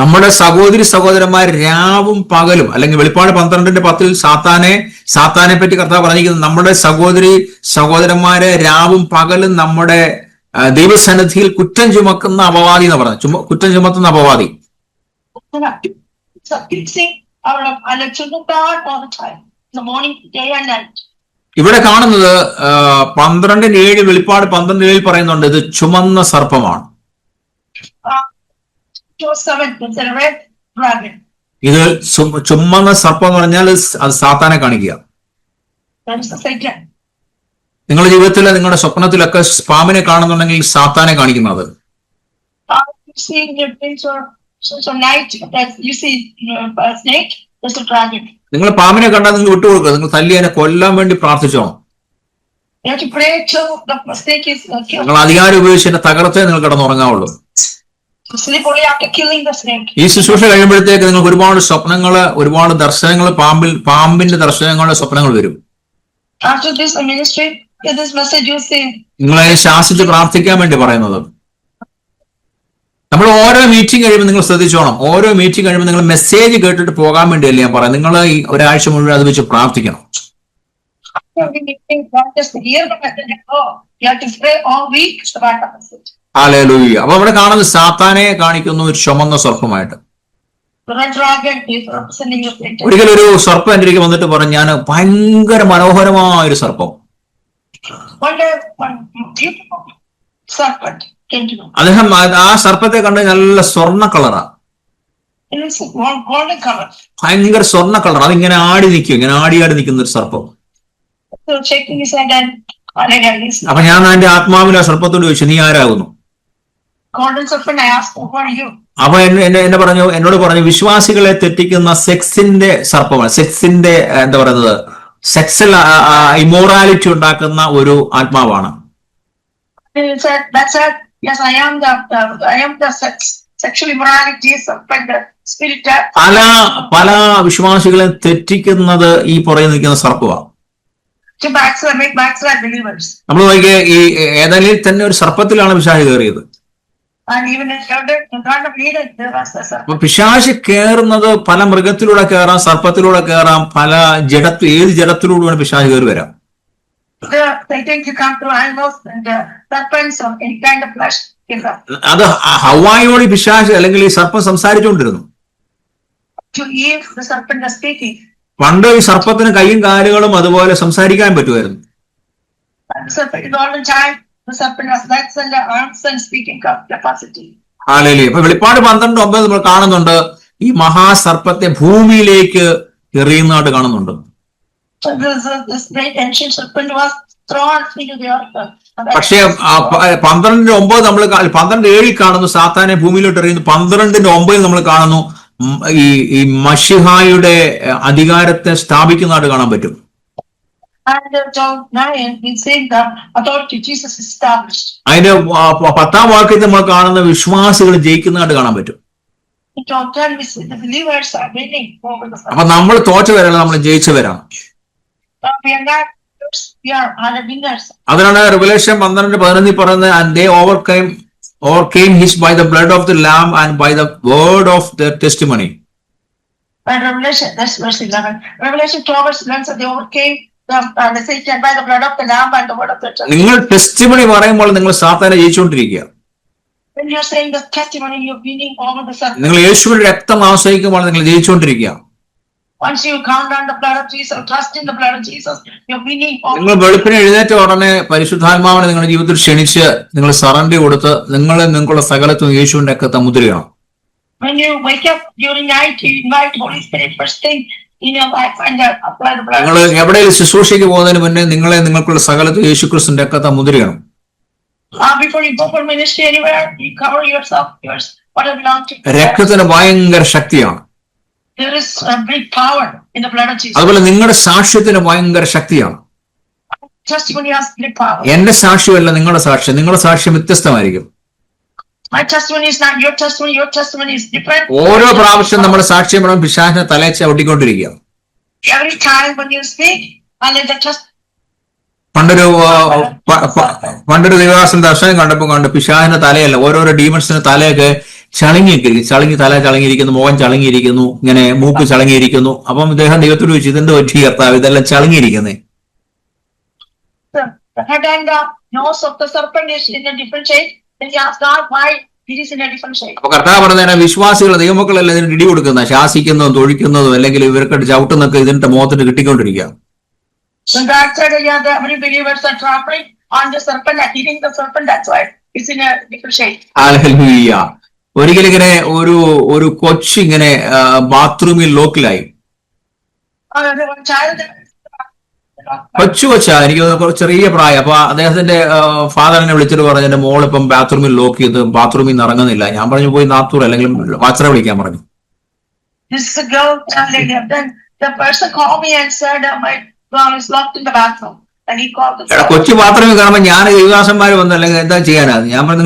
നമ്മുടെ സഹോദരന്മാർ രാവും പകലും, അല്ലെങ്കിൽ വെളിപ്പാട് 12:10 സാത്താനെ പറ്റി കർത്താവ് പറഞ്ഞിരിക്കുന്നത്, നമ്മുടെ സഹോദരന്മാരെ രാവും പകലും നമ്മുടെ ദൈവസന്നിധിയിൽ കുറ്റം ചുമക്കുന്ന അപവാദി എന്ന് പറഞ്ഞു. കുറ്റം ചുമത്തുന്ന അപവാദി. ഇവിടെ കാണുന്നത് 12:7 വെളിപ്പാട് 12:7 പറയുന്നുണ്ട്, ഇത് ചുമന്ന സർപ്പമാണ്. ഇത് ചുമന്ന സർപ്പം എന്ന് പറഞ്ഞാൽ അത് സാത്താനെ കാണിക്കുക. നിങ്ങളുടെ ജീവിതത്തിൽ നിങ്ങളുടെ സ്വപ്നത്തിലൊക്കെ പാമ്പിനെ കാണുന്നുണ്ടെങ്കിൽ സാത്താനെ കാണിക്കുന്നത്. നിങ്ങൾ പാമ്പിനെ കണ്ടാൽ നിങ്ങൾ വിട്ടുകൊടുക്കുക. നിങ്ങൾ തല്ലി അതിനെ കൊല്ലാൻ വേണ്ടി പ്രാർത്ഥിച്ചോണം. നിങ്ങൾ അധികാരം ഉപയോഗിച്ച് എന്നെ തകർത്തേ നിങ്ങൾ കിടന്നുറങ്ങാവുള്ളൂ. ഈ ശുശ്രൂഷ കഴിയുമ്പോഴത്തേക്ക് നിങ്ങൾക്ക് ഒരുപാട് സ്വപ്നങ്ങള്, ഒരുപാട് ദർശനങ്ങൾ, പാമ്പിന്റെ ദർശനങ്ങളുടെ സ്വപ്നങ്ങൾ വരും. നിങ്ങളതിനെ ശാസിച്ച് പ്രാർത്ഥിക്കാൻ വേണ്ടി പറയുന്നത്. നമ്മൾ ഓരോ മീറ്റിംഗ് കഴിയുമ്പോൾ നിങ്ങൾ ശ്രദ്ധിച്ചോണം. ഓരോ മീറ്റിംഗ് കഴിയുമ്പോൾ നിങ്ങൾ മെസ്സേജ് കേട്ടിട്ട് പോകാൻ വേണ്ടിയല്ലേ ഞാൻ പറയാം. നിങ്ങൾ ഈ ഒരാഴ്ച മുഴുവൻ അത് വെച്ച് പ്രാർത്ഥിക്കണം. ഹല്ലേലൂയ. അപ്പൊ അവിടെ കാണുന്നത് സാത്താനെ കാണിക്കുന്ന ഒരു ചുമന്ന സർപ്പമായിട്ട്. ഒരിക്കലും ഒരു സർപ്പം എന്റെ അടുക്കൽ വന്നിട്ട് പറഞ്ഞു, ഞാൻ ഭയങ്കര മനോഹരമായ ഒരു സർപ്പം. അദ്ദേഹം ആ സർപ്പത്തെ കണ്ട് നല്ല സ്വർണ്ണ കളറാ, ഭയങ്കര സ്വർണ്ണ കളർ. അതിങ്ങനെ ആടി നിൽക്കും, ഇങ്ങനെ ആടി നിൽക്കുന്ന ഒരു സർപ്പം. അപ്പൊ ഞാൻ എന്റെ ആത്മാവിൽ ആ സർപ്പത്തോട് ചോദിച്ചു, നീ ആരാകുന്നു? അപ്പൊ എന്നോട് പറഞ്ഞു, വിശ്വാസികളെ തെറ്റിക്കുന്ന സെക്സിന്റെ സർപ്പമാണ്. സെക്സിന്റെ എന്താ പറയുന്നത്, സെക്സൽ ഇമോറാലിറ്റി ഉണ്ടാക്കുന്ന ഒരു ആത്മാവാണ്. പല വിശ്വാസികളെ തെറ്റിക്കുന്നത് ഈ പുറകെ നിൽക്കുന്ന സർപ്പമാണ്. to backslide, make backslide believers. നമ്മൾ നോക്കിയേ, ഈ ഏതായാലും തന്നെ ഒരു സർപ്പത്തിലാണ് പിശാച് കയറിയത്. And even in Garden of Eden, there was a serpent. അപ്പൊ പിശാച് കയറുന്നത് പല മൃഗത്തിലൂടെ കയറാം, സർപ്പത്തിലൂടെ കയറാം, പല ഏത് ജഡത്തിലൂടെയാണ് പിശാച് കയറി വരാം. They think to come through animals and serpents or any kind of flesh. അത് ഹവ്വായോട് പിശാച് അല്ലെങ്കിൽ ഈ സർപ്പം സംസാരിച്ചുകൊണ്ടിരുന്നു. To Eve, the serpent was speaking. പണ്ട് ഈ സർപ്പത്തിന് കൈയും കാലുകളും അതുപോലെ സംസാരിക്കാൻ പറ്റുമായിരുന്നു. All the time, the serpent has legs and arms and speaking capacity. Hallelujah. അപ്പൊ വെളിപ്പാട് 12:9 നമ്മൾ കാണുന്നുണ്ട്, ഈ മഹാസർപ്പത്തെ ഭൂമിയിലേക്ക് എറിയുന്നതായിട്ട് കാണുന്നുണ്ട്. So this great ancient serpent was thrown into the earth. പക്ഷേ 12:9 നമ്മൾ 12:7 കാണുന്നു സാത്താനെ ഭൂമിയിലോട്ട് എറിയുന്നു. 12:9 നമ്മൾ കാണുന്നു ഈ മശിഹായുടെ അധികാരത്തെ സ്ഥാപിക്കുന്നതായിട്ട് കാണാൻ പറ്റും. And John 9, we see the authority Jesus established. അതിന്റെ 10-ാം വാക്യത്തിൽ നമ്മൾ കാണുന്ന വിശ്വാസികൾ ജയിക്കുന്നതായിട്ട് കാണാൻ പറ്റും. John 10, we see the believers are winning over the serpent. അപ്പൊ നമ്മൾ തോറ്റവരല്ല, നമ്മൾ ജയിച്ചവരാണ്. We are not winners, we are winners. അതിനാണ് Revelation 12:11 പറയുന്നത്, and they overcame his by the blood of the lamb and by the word of their testimony. And Revelation, that's verse 11. Revelation 12:11 says they overcame the Satan by the blood of the lamb and the word of their testimony. നിങ്ങൾ testimony പറയുമ്പോൾ നിങ്ങൾ സാത്താനെ ജയിച്ചുകൊണ്ടിരിക്കുക. When you're saying the testimony, you're winning over the serpent. നിങ്ങൾ യേശുവിന്റെ രക്തം ആശ്രയിക്കുമ്പോൾ നിങ്ങൾ ജയിച്ചുകൊണ്ടിരിക്കുക. Once you count on the blood of Jesus, trust in the blood of Jesus, you're winning over. നിങ്ങൾ വെളുപ്പിനെ എഴുന്നേറ്റ ഉടനെ പരിശുദ്ധാത്മാവിനെ നിങ്ങളുടെ ജീവിതത്തിൽ ക്ഷണിച്ച് നിങ്ങൾ സറണ്ടർ കൊടുത്ത് നിങ്ങളുടെ സകലത്തും യേശുവിന്റെ രക്തത്തെ മുദ്രയാണ്. When you wake up during night, you invite Holy Spirit first thing in your life and apply the blood. നിങ്ങൾ എവിടെയെങ്കിലും ശുശ്രൂഷയ്ക്ക് പോകുന്നതിന് മുന്നേ നിങ്ങൾക്കുള്ള സകലത്തും യേശുക്രിസ്തുവിന്റെ രക്തത്തെ മുദ്രയാണ്. Before you go for ministry anywhere, you cover yourself, whatever belongs to you. രക്തത്തിന് ഭയങ്കര ശക്തിയാണ്. There is a big power in the blood of Jesus. അതുപോലെ നിങ്ങളുടെ സാക്ഷ്യത്തിന് ഭയങ്കര ശക്തിയാണ്. Testimony has great power. എന്റെ സാക്ഷ്യമല്ല നിങ്ങളുടെ സാക്ഷ്യം. നിങ്ങളുടെ സാക്ഷ്യം വ്യത്യസ്തമായിരിക്കും. My testimony is not your testimony. Your testimony is different. ഓരോ പ്രാവശ്യം നമ്മുടെ സാക്ഷ്യം വേണം പിശാചിനെ തലയിൽ ചവിട്ടിക്കൊണ്ടിരിക്കുക. Every time when you speak, and let the testimony. പണ്ടൊരു ദിവസം ദർശനം കണ്ടു പിശാചിന്റെ തലയല്ല, ഓരോരോ ഡീമൺസിന്റെ തലയൊക്കെ തല ചളങ്ങിയിരിക്കുന്നു, മുഖം ചളങ്ങിയിരിക്കുന്നു, ഇങ്ങനെ മൂക്ക് ചളങ്ങിയിരിക്കുന്നു. അപ്പം ഇദ്ദേഹം ദൈവത്തോട് ചോദിച്ചു, ഇതെന്ത് പറ്റി കർത്താവ്, ഇതെല്ലാം ചളങ്ങിയിരിക്കുന്നേ? The head and the nose of the serpent is in a different shape. Then he asked God why it is in a different shape. അപ്പൊ കർത്താവ് പറഞ്ഞ വിശ്വാസികൾ ദൈവമക്കളെല്ലാം ഇതിന് ഇടി കൊടുക്കുന്ന, ശാസിക്കുന്നതും തൊഴിക്കുന്നതും അല്ലെങ്കിൽ ഇവർക്ക് ചവിട്ടുന്നൊക്കെ ഇതിന്റെ മുഖത്തിന് കിട്ടിക്കൊണ്ടിരിക്കുക. So God said, every believers are trampling on the serpent and eating the serpent. That's why it's in a different shape. Hallelujah. ഒരിക്കലിങ്ങനെ ഒരു കൊച്ചിങ്ങനെ ബാത്റൂമിൽ ലോക്കിലായി. കൊച്ചാ, എനിക്ക് ചെറിയ പ്രായം. അപ്പൊ അദ്ദേഹത്തിന്റെ ഫാദറിനെ വിളിച്ചിട്ട് പറഞ്ഞു, എന്റെ മോൾ ഇപ്പം ബാത്റൂമിൽ ലോക്ക് ചെയ്ത് ബാത്റൂമിൽ നിന്ന് ഇറങ്ങുന്നില്ല. ഞാൻ പറഞ്ഞു, പോയി നാത്തൂർ അല്ലെങ്കിൽ വാച്ചറെ വിളിക്കാൻ പറഞ്ഞു. This is a girl lady. Then the person called me and said, my girl is locked in the bathroom. And he called the കൊച്ചു ബാത്റൂമിൽ കാണുമ്പോൾ ഞാൻ യുവദാസന്മാർ വന്നു, അല്ലെങ്കിൽ എന്താ ചെയ്യാനാ? ഞാൻ പറഞ്ഞു,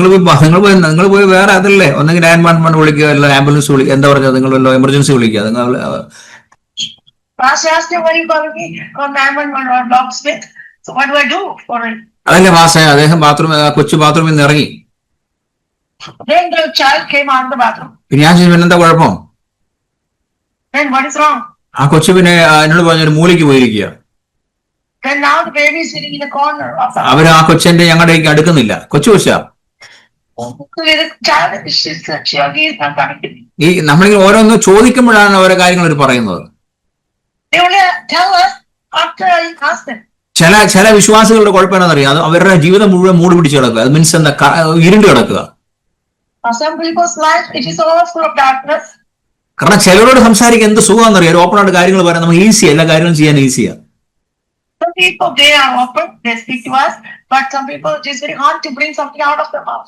നിങ്ങൾ പോയി വേറെ അതല്ലേ, ഒന്നെങ്കിൽ 911 വിളിക്കുക, അല്ല ആംബുലൻസ് വിളിക്കുക, എന്താ പറഞ്ഞത്, നിങ്ങൾ വല്ല എമർജൻസി വിളിക്കുക. നിങ്ങൾ അതല്ലേ വാസ, അദ്ദേഹം കൊച്ചു ബാത്റൂമിൽ നിന്ന് ഇറങ്ങി. പിന്നെ ഞാൻ ചോദിച്ചു, പിന്നെന്താ കുഴപ്പം? ആ കൊച്ചു പിന്നെ എന്നോട് പറഞ്ഞൊരു മൂലയ്ക്ക് പോയിരിക്കുക. അവര് ആ കൊച്ചന്റെ ഞങ്ങളുടെ അടുക്കുന്നില്ല. കൊച്ചാ, ഈ നമ്മളിങ്ങനെ ഓരോന്ന് ചോദിക്കുമ്പോഴാണ് ഓരോ കാര്യങ്ങൾ അവർ പറയുന്നത്. ചില വിശ്വാസികളുടെ കുഴപ്പം എന്താണെന്നറിയാം, അത് അവരുടെ ജീവിതം മുഴുവൻ മൂടി പിടിച്ച് കിടക്കുക. അത് മീൻസ് എന്താ, ഇരുണ്ട് കിടക്കുക. കാരണം ചിലരോട് സംസാരിക്കാൻ എന്ത് സുഖമാണെന്നറിയാം, ഓപ്പൺ ആയിട്ട് കാര്യങ്ങൾ പറയാൻ നമുക്ക് ഈസിയാ, എല്ലാ കാര്യങ്ങളും ചെയ്യാൻ ഈസിയാ.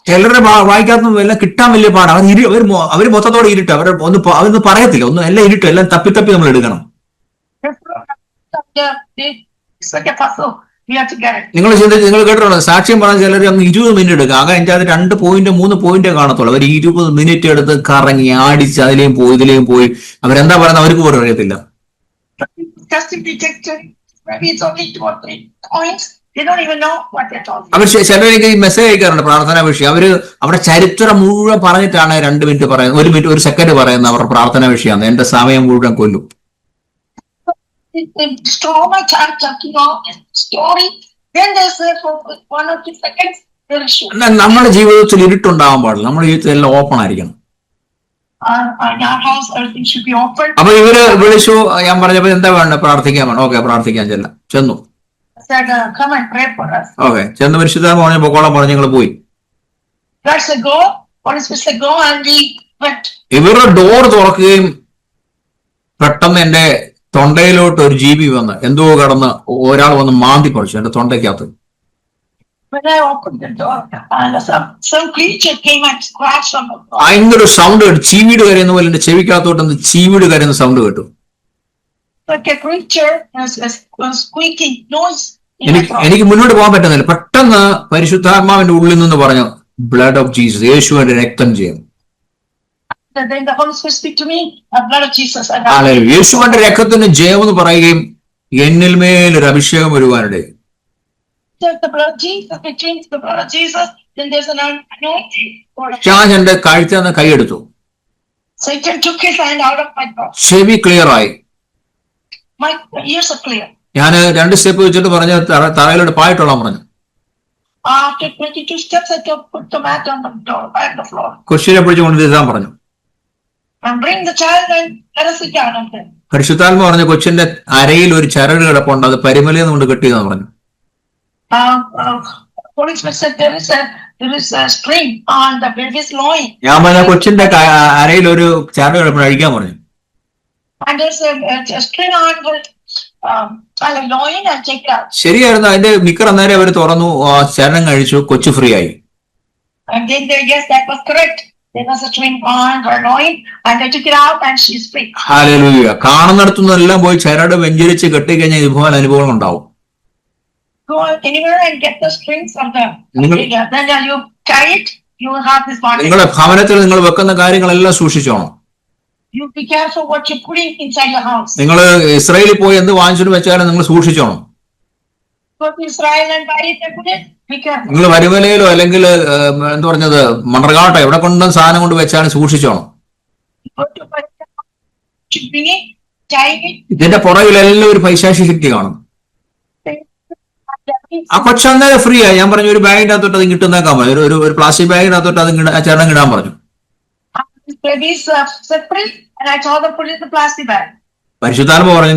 ചിലരുടെ വായിക്കാത്ത എല്ലാം കിട്ടാൻ വലിയ പാടാണ്. അവര് മൊത്തത്തോടെ ഇരുട്ട്, അവരൊന്നും പറയത്തില്ല, ഒന്നും എല്ലാം ഇരുട്ട്, എല്ലാം തപ്പി നമ്മൾ എടുക്കണം. നിങ്ങൾ കേട്ടിട്ടുണ്ടോ, സാക്ഷ്യം പറഞ്ഞ ചിലർ അങ്ങ് 20 മിനിറ്റ് എടുക്കുക. ആകെ അതിൻ്റെ അത് 2 പോയിന്റ് 3 പോയിന്റേ കാണത്തുള്ളൂ. അവർ 20 മിനിറ്റ് എടുത്ത് കറങ്ങി ആടിച്ച് അതിലേയും പോയി അവരെന്താ പറയുന്നത് അവർക്ക് പോലും അറിയത്തില്ല. Maybe it's only 2 or 3 points. They don't even know what they're talking. അവർ ചിലർക്ക് ഈ മെസ്സേജ് അയക്കാറുണ്ട് പ്രാർത്ഥനാ വിഷയം. അവര് അവരുടെ ചരിത്രം മുഴുവൻ പറഞ്ഞിട്ടാണ് 2 മിനിറ്റ് പറയുന്നത്, 1 മിനിറ്റ് 1 സെക്കൻഡ് പറയുന്നത് അവരുടെ പ്രാർത്ഥനാ വിഷയമാണ്. എന്റെ സമയം മുഴുവൻ കൊല്ലും. They destroy my time talking all this story. Then they say for 1 or 2 seconds they will shoot. നമ്മുടെ ജീവിതത്തിൽ ഇരുട്ടുണ്ടാവാൻ പാടില്ല. നമ്മുടെ ജീവിതത്തിൽ എല്ലാം ഓപ്പൺ ആയിരിക്കണം. In our house, everything should be open. അപ്പൊ ഇവര് വിളിച്ചു, ഞാൻ പറഞ്ഞപ്പോ എന്താ വേണ്ട, പ്രാർത്ഥിക്കാൻ വേണം. ഓക്കെ, പ്രാർത്ഥിക്കാൻ ചെന്നു. Said, come and pray for us. Okay, ചെന്ന് പരിശുദ്ധാത്മ പറഞ്ഞു പൊക്കോളം പറഞ്ഞു, ഞങ്ങൾ പോയി. God said go. Holy Spirit said go, and we went. ഇവരുടെ ഡോർ തുറക്കുകയും പെട്ടെന്ന് എന്റെ തൊണ്ടയിലോട്ട് ഒരു ജീവി വന്ന് എന്തോ കടന്ന് ഒരാൾ വന്ന് മാന്തി പറിച്ചു എന്റെ തൊണ്ടയ്ക്കകത്ത്. When I opened the door, and some creature came and scratched on the door. ഭയങ്കര സൗണ്ട് കേട്ടു, ചീവീട് കരയുന്ന പോലെ എന്റെ ചെവിക്കകത്തോട്ട് ചീവീട് കരയുന്ന സൗണ്ട് കേട്ടു. Like a creature was squeaking noise. എനിക്ക് മുന്നോട്ട് പോകാൻ പറ്റുന്നില്ല. പെട്ടെന്ന് പരിശുദ്ധാത്മാവിന്റെ ഉള്ളിൽ നിന്ന് പറഞ്ഞു, ബ്ലഡ് ഓഫ് ജീസസ്, യേശുവിന്റെ രക്തം ചെയ്യും. Then the Holy Spirit speak to me, the blood of Jesus. യേശുവിന്റെ രക്തത്തിന് ജയം എന്ന് പറയുകയും എന്നിൽ മേലൊരു അഭിഷേകം വരുവാനിടയിൽ. The blood of Jesus, we change the blood of Jesus, then there's an anointing. എന്റെ കഴുത്തിൽ നിന്ന് കൈയെടുത്തു. Satan took his hand out of my throat. ചെവി ക്ലിയർ ആയി. My ears are clear. ഞാൻ 2 സ്റ്റെപ്പ് വെച്ചിട്ട് പറഞ്ഞ തറയിലോട്ട് പായിട്ടോളാൻ പറഞ്ഞു. After 22 steps, I put the mat on the door, on the floor. കൊച്ചിനെ പിടിച്ച് കൊണ്ടിരുത്താൻ പറഞ്ഞു. And bring the child and let us sit down on him. പരിശുദ്ധാത്മ പറഞ്ഞു, കൊച്ചിന്റെ അരയിൽ ഒരു ചരട് കിടപ്പുണ്ട്, അത് പരിമലയെന്ന് കൊണ്ട് കെട്ടിയതെന്ന് പറഞ്ഞു. Holy Spirit said there is a string on the baby's loin. ഞാൻ പറഞ്ഞ കൊച്ചിന്റെ അരയിൽ ഒരു ചരട് കിടപ്പുണ്ട്, അഴിക്കാൻ പറഞ്ഞു. And there's a string on the loin, and take it out. ശരിയായിരുന്നു. അതിന്റെ നിക്കർ അന്നേരം അവർ തുറന്നു, ചരണം കഴിച്ചു, കൊച്ചു ഫ്രീ ആയി. And then yes, that was correct. There was a string on her loin, and they took it out, and she's free. Hallelujah. കാണുന്നിടത്തുനിന്നെല്ലാം പോയി ചരട് വെഞ്ചരിച്ച് കെട്ടിക്കഴിഞ്ഞാൽ ഇതുപോലെ അനുഭവം ഉണ്ടാവും. Go anywhere and get the strings of the. Then you tie it, you will have this bondage. നിങ്ങളുടെ ഭവനത്തിൽ നിങ്ങൾ വെക്കുന്ന കാര്യങ്ങളെല്ലാം സൂക്ഷിച്ചോണം. You be careful what you're putting inside your house. നിങ്ങൾ ഇസ്രായേലിൽ പോയി എന്ത് വാങ്ങിച്ചിട്ട് വെച്ചാലും നിങ്ങൾ സൂക്ഷിച്ചോണം. Go to Israel and buy it and put it. Be careful. നിങ്ങൾ വരുമലയിലോ അല്ലെങ്കിൽ എന്താ പറഞ്ഞത് മണ്ടർകാട്ടോ എവിടെ കൊണ്ടും സാധനം കൊണ്ട് വെച്ചാലും സൂക്ഷിച്ചോണം. Go to bring it, tie it. ഇതിന്റെ പുറകിലെല്ലാം ഒരു പൈശാചി ശക്തി കാണും. ആ കൊച്ചന്നേരം ഫ്രീ ആയി. ഞാൻ പറഞ്ഞു ഒരു ബാഗിന്റെ അകത്തോട്ട് അത് കിട്ടുന്നേക്കാൻ പറഞ്ഞു, ഒരു പ്ലാസ്റ്റിക് ബാഗിന്റെ അകത്തോട്ട് അത് ചരണം ഇടാൻ പറഞ്ഞു. Babies separate, and I told them put it in the plastic bag. പരിശുദ്ധാത്മ പറഞ്ഞു,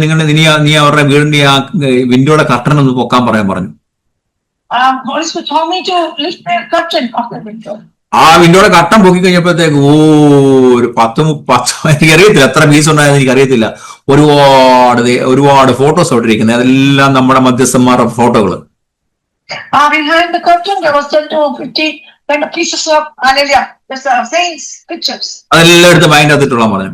നീ അവരുടെ വീടിന്റെ ആ വിൻഡോയുടെ കർട്ടൻ ഒന്ന് പൊക്കാൻ പറയാൻ പറഞ്ഞു. Holy Spirit told me to lift the curtain of the window. ആ വിൻഡോയുടെ കർട്ടൻ പൊക്കി കഴിഞ്ഞപ്പോഴത്തേക്ക് ഒരു 10 എനിക്കറിയത്തില്ല എത്ര പീസ് ഉണ്ടായെന്ന് എനിക്കറിയത്തില്ല. ഒരുപാട് ഫോട്ടോസ് അവിടെ ഇരിക്കുന്നത്, അതെല്ലാം നമ്മുടെ മധ്യസ്ഥന്മാരുടെ ഫോട്ടോകള്. Behind the curtain there was 10 to 15 kind of pieces of hallelujah. There's saints pictures. അതെല്ലാം എടുത്ത് മൈൻഡ് ആത്തിട്ടുള്ള പറഞ്ഞു.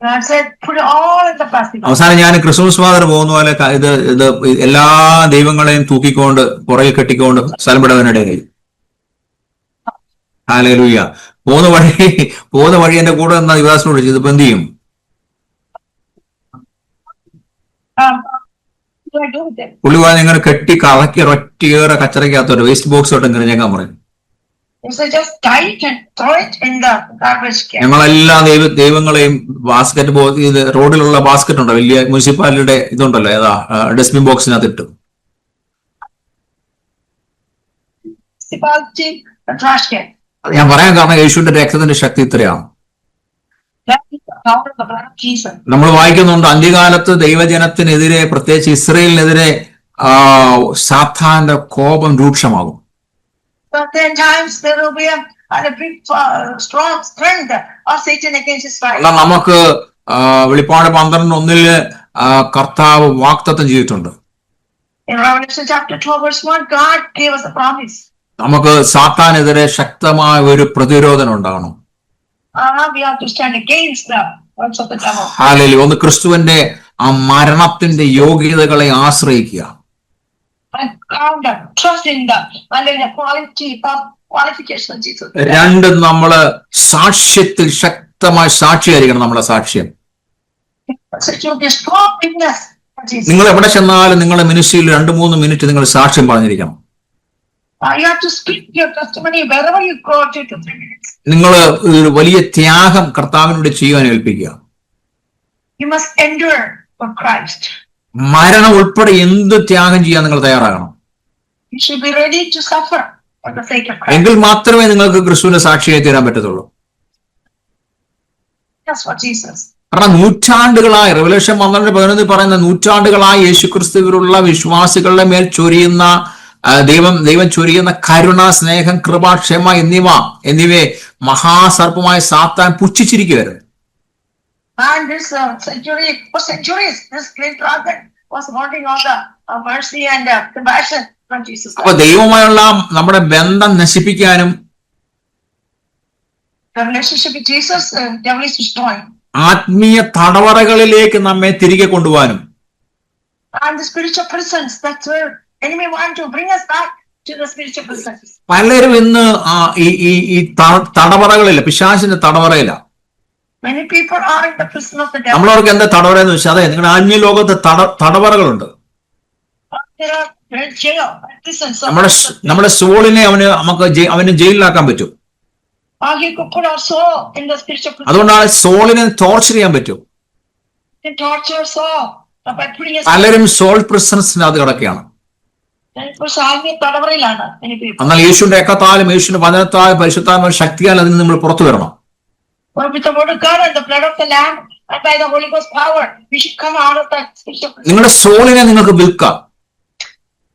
And I said put it all in the plastic. അവസാനം ഞാൻ ക്രിസ്മസ് ഫാദർ പോകുന്ന പോലെ ഇത് എല്ലാ ദൈവങ്ങളെയും തൂക്കിക്കൊണ്ട് പുറകെ കെട്ടിക്കൊണ്ട് സ്ഥലം വിടാനിടയായി. ഹല്ലേലൂയ. പോകുന്ന വഴി എന്റെ കൂടെ നിന്ന യുവദാസിനോട് ചോദിച്ചു, ഇതിപ്പോ എന്ത് ചെയ്യും? പുള്ളി പറഞ്ഞ ഇങ്ങനെ കെട്ടി കറക്കി ഒറ്റയേറെ കച്ചറയ്ക്കകത്തോട്ട് വേസ്റ്റ് ബോക്സോട്ട് എറിഞ്ഞേക്കാൻ പറഞ്ഞു. ഞങ്ങളെല്ലാ ദൈവങ്ങളെയും ബാസ്കറ്റ് റോഡിലുള്ള ബാസ്കറ്റ് ഉണ്ടോ, വലിയ മുനിസിപ്പാലിറ്റിയുടെ ഇതുണ്ടല്ലോ, ഏതാ ഡസ്റ്റ്ബിൻ ബോക്സിനകത്ത് ഇട്ടു. ഞാൻ പറയാൻ കാരണം യേശുവിന്റെ രക്തത്തിന്റെ ശക്തി ഇത്രയാണ്. നമ്മൾ വായിക്കുന്നുണ്ട് അന്ത്യകാലത്ത് ദൈവജനത്തിനെതിരെ, പ്രത്യേകിച്ച് ഇസ്രയേലിനെതിരെ സാത്താന്റെ കോപം രൂക്ഷമാകും. നമുക്ക് വെളിപ്പാട് 12:1 കർത്താവ് വാഗ്ദത്തം ചെയ്തിട്ടുണ്ട്. നമുക്ക് സാത്താനെതിരെ ശക്തമായ ഒരു പ്രതിരോധം ഉണ്ടാകണം. ഹല്ലേലൂയ. ഒന്ന് ക്രിസ്തുവിന്റെ ആ മരണത്തിന്റെ യോഗ്യതകളെ ആശ്രയിക്കുക. രണ്ട്, നമ്മള് സാക്ഷ്യത്തിൽ ശക്തമായ സാക്ഷിയായിരിക്കണം. നമ്മളെ സാക്ഷ്യം Jesus. നിങ്ങൾ എവിടെ ചെന്നാലും നിങ്ങളുടെ മിനിസ്ട്രിയിൽ 2-3 മിനിറ്റ് നിങ്ങൾ സാക്ഷ്യം പറഞ്ഞിരിക്കണം. You have to speak your testimony wherever you go, 2 to 3 minutes. നിങ്ങൾ ഒരു വലിയ ത്യാഗം കർത്താവിനോട് ചെയ്യാൻ ഏൽപ്പിക്കുക. You must endure for Christ. മരണം ഉൾപ്പെടെ എന്ത് ത്യാഗം ചെയ്യാൻ നിങ്ങൾ തയ്യാറാകണം. You should be ready to suffer for the sake of Christ. എങ്കിൽ മാത്രമേ നിങ്ങൾക്ക് ക്രിസ്തുവിന്റെ സാക്ഷിയായി തീരാൻ പറ്റത്തുള്ളൂ. That's for Jesus. കാരണം നൂറ്റാണ്ടുകളായി റെവല്യൂഷൻ 12:11 പറയുന്ന നൂറ്റാണ്ടുകളായി യേശുക്രിസ്തുവിലുള്ള വിശ്വാസികളുടെ മേൽ ചൊരിയുന്ന ദൈവം ചൊരിയുന്ന കരുണ, സ്നേഹം, കൃപ, ക്ഷമ എന്നിവയെ മഹാസർപ്പമായ സാത്താൻ പുച്ഛിച്ചിരിക്കുകയായിരുന്നു. And this for centuries, this great dragon was wanting all the mercy and compassion from Jesus. അപ്പൊ ദൈവവുമായുള്ള നമ്മുടെ ബന്ധം നശിപ്പിക്കാനും The relationship with Jesus, devil is destroying. ആത്മീയ തടവറകളിലേക്ക് നമ്മെ തിരികെ കൊണ്ടുപോകാനും And the spiritual prisons, that's where enemy want to bring us back to the spiritual prisons. പലരും ഇന്ന് ഈ തടവറകളില്ല, പിശാചിന്റെ തടവറയില്ല. Many people are in the prison of the devil. നമ്മളവർക്ക് എന്താ തടവറ എന്ന് വെച്ചാൽ, അതെ, നിങ്ങളുടെ ആത്മീയ ലോകത്ത് തടവറകളുണ്ട്. There are jail, prisons. നമ്മുടെ സോളിനെ അവന് ജയിലിലാക്കാൻ പറ്റും. He could put our soul in the spiritual prison. അതുകൊണ്ടാണ് സോളിനെ ടോർച്ചർ ചെയ്യാൻ പറ്റും. He can torture our soul by putting us. പലരും സോൾ പ്രിസൺസിനകത്ത് കിടക്കുകയാണ്. Many people. എന്നാൽ യേശുവിന്റെ രക്തത്താലും യേശുവിന്റെ വചനത്താലും പരിശുദ്ധാത്മാവിന്റെ ശക്തിയാൽ അതിൽ നമ്മൾ പുറത്തു വരണം. But with the word of God and the blood of the Lamb and by the Holy Ghost power, we should come out of that spiritual prison. നിങ്ങളുടെ സോളിനെ നിങ്ങൾക്ക് വിൽക്കാം.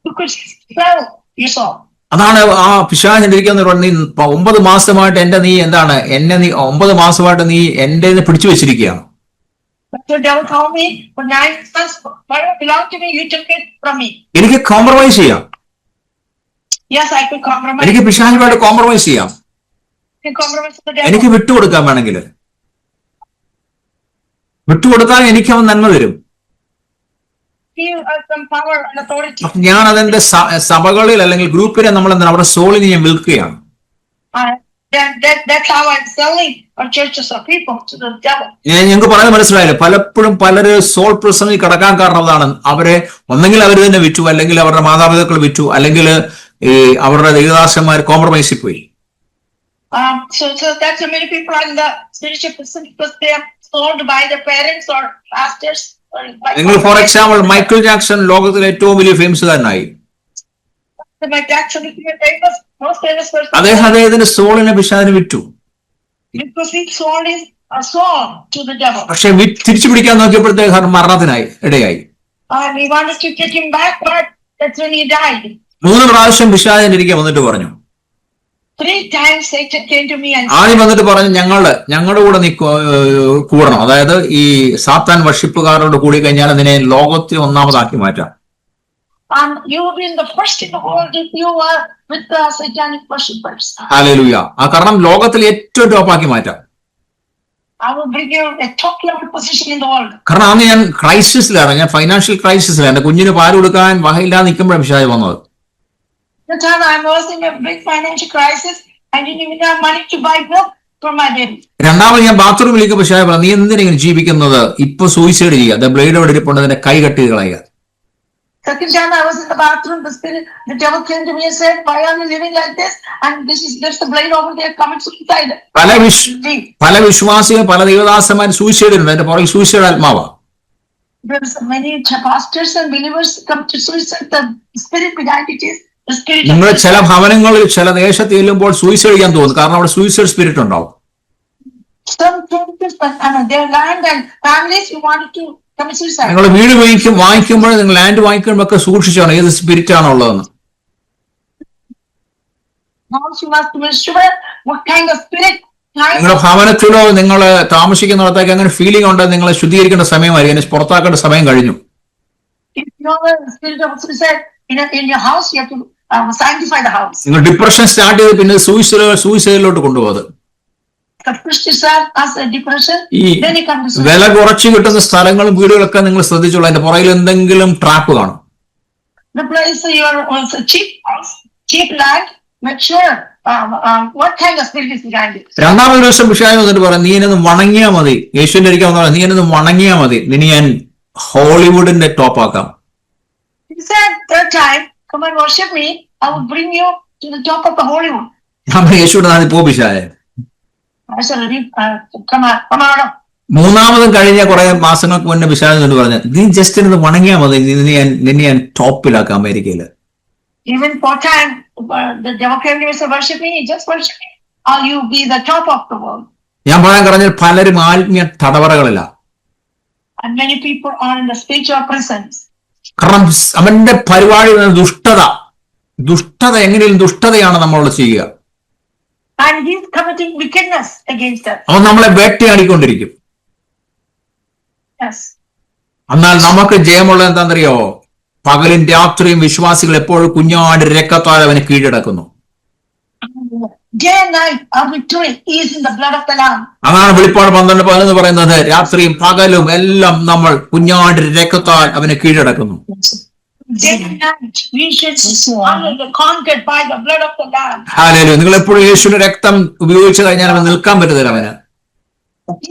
You could sell your soul. അതാണ് ആ പിശാചിന്റെ ഇരിക്കുന്ന 9 മാസമായിട്ട് എന്നെ നീ 9 മാസമായിട്ട് നീ എന്റെ പിടിച്ചു വെച്ചിരിക്കുകയാണ്. But the devil told me, for 9 months, whatever belonged to me, you took it from me. എനിക്ക് കോംപ്രമൈസ് ചെയ്യാം. Yes, I could compromise. എനിക്ക് പിശാചുമായിട്ട് കോംപ്രമൈസ് ചെയ്യാം. You can compromise with the devil. എനിക്ക് വിട്ടുകൊടുക്കാൻ വേണമെങ്കിൽ വിട്ടുകൊടുത്താൽ എനിക്ക് അവൻ നന്മ തരും. You have some power and authority. ഞാൻ അതെന്റെ സഭകളിൽ അല്ലെങ്കിൽ ഗ്രൂപ്പിലെ നമ്മൾ എന്താണ് അവരുടെ സോളിനെ ഞാൻ വിൽക്കുകയാണ്. That's how I'm selling our churches or people to the devil. ഞങ്ങൾക്ക് പറയാൻ മനസ്സിലായില്ല, പലപ്പോഴും പലര് സോൾ പ്രിസണിൽ കിടക്കാൻ കാരണം അതാണ്. അവരെ ഒന്നെങ്കിൽ അവർ തന്നെ വിറ്റു, അല്ലെങ്കിൽ അവരുടെ മാതാപിതാക്കൾ വിറ്റു, അല്ലെങ്കിൽ അവരുടെ ദൈവദാസന്മാർ കോംപ്രമൈസിൽ പോയി. So that's many people are in the spiritual prison because they are sold by their parents or pastors. നിങ്ങൾ ഫോർ എക്സാമ്പിൾ മൈക്കിൾ ജാക്സൺ ലോകത്തിലെ ഏറ്റവും വലിയ ഫേമസുകാരനായി. അദ്ദേഹത്തിന്റെ സോളിനെ പിശാചിന് വിറ്റു. പക്ഷെ തിരിച്ചു പിടിക്കാൻ നോക്കിയപ്പോഴത്തേക്ക് മരണത്തിനായി ഇടയായി. 3 പ്രാവശ്യം പിശാചിന്റെ ഇരിക്കെ വന്നിട്ട് പറഞ്ഞു, 3 times Satan came to me and ആദ്യം വന്നിട്ട് പറഞ്ഞു, ഞങ്ങളുടെ കൂടെ നീ കൂടണം, അതായത് ഈ സാത്താൻ വർഷിപ്പുകാരോട് കൂടി കഴിഞ്ഞാൽ നിന്നെ ലോകത്തിൽ ഒന്നാമതാക്കി മാറ്റാം. you will be in the first in the world if you are with the satanic worshippers. Hallelujah. കാരണം ലോകത്തിൽ ഏറ്റവും ടോപ്പാക്കി മാറ്റാം. I will bring you a top level position in the world. കാരണം അന്ന് ഞാൻ ക്രൈസിസിലാണ്, ഞാൻ ഫൈനാൻഷ്യൽ ക്രൈസിസിലാണ്. എന്റെ കുഞ്ഞിന് പാല് കൊടുക്കാൻ വകയില്ലാതെ നിൽക്കുമ്പോഴാണ് പിശാച് വന്നത്. The time I was in a big financial crisis, I didn't even have money to buy milk for my baby. രണ്ടാമത് ഞാൻ ബാത്റൂമിലേക്ക് പിശാച് പറഞ്ഞു, നീ എന്തിനാ ചെയ്യുന്നത്, ഇപ്പൊ സൂയിസൈഡ് ചെയ്യുക, ബ്ലേഡ് അവിടെ ഇരിപ്പുണ്ട്, അതിന്റെ കൈ കട്ട് കളയുക. Second time I was in the bathroom, the devil came to me and said, why are you living like this? And there's the blade over there, commit suicide. പല വിശ്വാസികൾ, പല ദൈവദാസന്മാർ suicide ഉണ്ട്, അതിന്റെ പുറകിൽ suicide ആത്മാവാ. There's many pastors and believers come to suicide. The spirit behind it is the spirit. നിങ്ങൾ ചില ഭവനങ്ങളിൽ ചില ദേശത്ത് ചെല്ലുമ്പോൾ സൂയിസൈഡ് ചെയ്യാൻ തോന്നും, കാരണം അവിടെ സൂയിസൈഡ് സ്പിരിറ്റ് ഉണ്ടാവും. Some churches, their land and families, you wanted to commit suicide. നിങ്ങൾ വീട് വാങ്ങിക്കുമ്പോൾ, നിങ്ങൾ ലാൻഡ് വാങ്ങിക്കുമ്പോൾ ഒക്കെ സൂക്ഷിച്ചാണ് ഏത് സ്പിരിറ്റ് ആണോ ഉള്ളതെന്ന്. Now you must be sure what kind of spirit. നിങ്ങളുടെ ഭവനത്തിലോ നിങ്ങൾ താമസിക്കുന്നിടത്തേക്ക് അങ്ങനെ ഫീലിംഗ് ഉണ്ട്, നിങ്ങളെ ശുദ്ധീകരിക്കേണ്ട സമയമായിരിക്കും, അതിനെ പുറത്താക്കേണ്ട സമയം കഴിഞ്ഞു. If you know the spirit of suicide in your house, you have to sanctify the house. നിങ്ങൾ ഡിപ്രഷൻ സ്റ്റാർട്ട് ചെയ്ത് പിന്നെ സൂയിസൈഡിലോട്ട് കൊണ്ടുപോകുന്നത്. ഈ വില കുറച്ച് കിട്ടുന്ന സ്ഥലങ്ങളും വീടുകളൊക്കെ നിങ്ങൾ ശ്രദ്ധിച്ചോളൂ, അതിന്റെ പുറകിൽ എന്തെങ്കിലും ട്രാപ്പ് കാണും. രണ്ടാമത്തെ ദിവസം പിശാച് വന്നിട്ട് പറയാം, നീ എന്നെ വണങ്ങിയാ മതി, യേശുവിന്റെ ഇരിക്കാൻ നീ എന്നെ വണങ്ങിയാ മതി, നിന്നെ ഞാൻ ഹോളിവുഡിന്റെ ടോപ്പ് ആക്കാം. He said, third time, come and worship me, I will bring you to the top of the Hollywood. ഞാൻ യേശുവിടെ നാതി പോപിശായ. I said, come on. മൂന്നാമതും കഴിഞ്ഞ കുറെ മാസങ്ങൾക്ക് മുന്നേ പിശാച് എന്ന് പറഞ്ഞു, നീ ജസ്റ്റ് ഇരുന്ന് വണങ്ങിയാൽ മതി, നിന്നെ ഞാൻ ടോപ്പിലാക്കാം അമേരിക്കയില്. Even fourth time, the devil came to me and said, worship me, just worship me, or you be the top of the world. ഞാൻ പറയാൻ പറഞ്ഞാൽ പലരും ആത്മീയ തടവറകളില്ല. And many people are in the spiritual prisons. കാരണം അവന്റെ പരിപാടി ദുഷ്ടത എങ്ങനെയും ദുഷ്ടതയാണ് നമ്മളോട് ചെയ്യുക. And he is committing wickedness against us. അവൻ നമ്മളെ വേട്ടയാടിക്കൊണ്ടിരിക്കും. Yes. എന്നാൽ നമുക്ക് ജയമുള്ള എന്താണെന്നറിയോ? പകലും രാത്രിയും വിശ്വാസികൾ എപ്പോഴും കുഞ്ഞാട് രക്തത്താൽ അവന് കീഴടക്കുന്നു. Day and night our victory is in the blood of the Lamb. അതാണ് വെളിപ്പാട് 12:11 പറയുന്നത്. രാത്രിയും പകലും എല്ലാം നമ്മൾ കുഞ്ഞാട് രക്തത്താൽ അവനെ കീഴടക്കുന്നു. Day and night we should be conquered by the blood of the Lamb. Hallelujah. നിങ്ങൾ എപ്പോഴും യേശുവിന്റെ രക്തം ഉപയോഗിച്ചു കഴിഞ്ഞാൽ അവൻ നിൽക്കാൻ പറ്റത്തില്ല. അവന്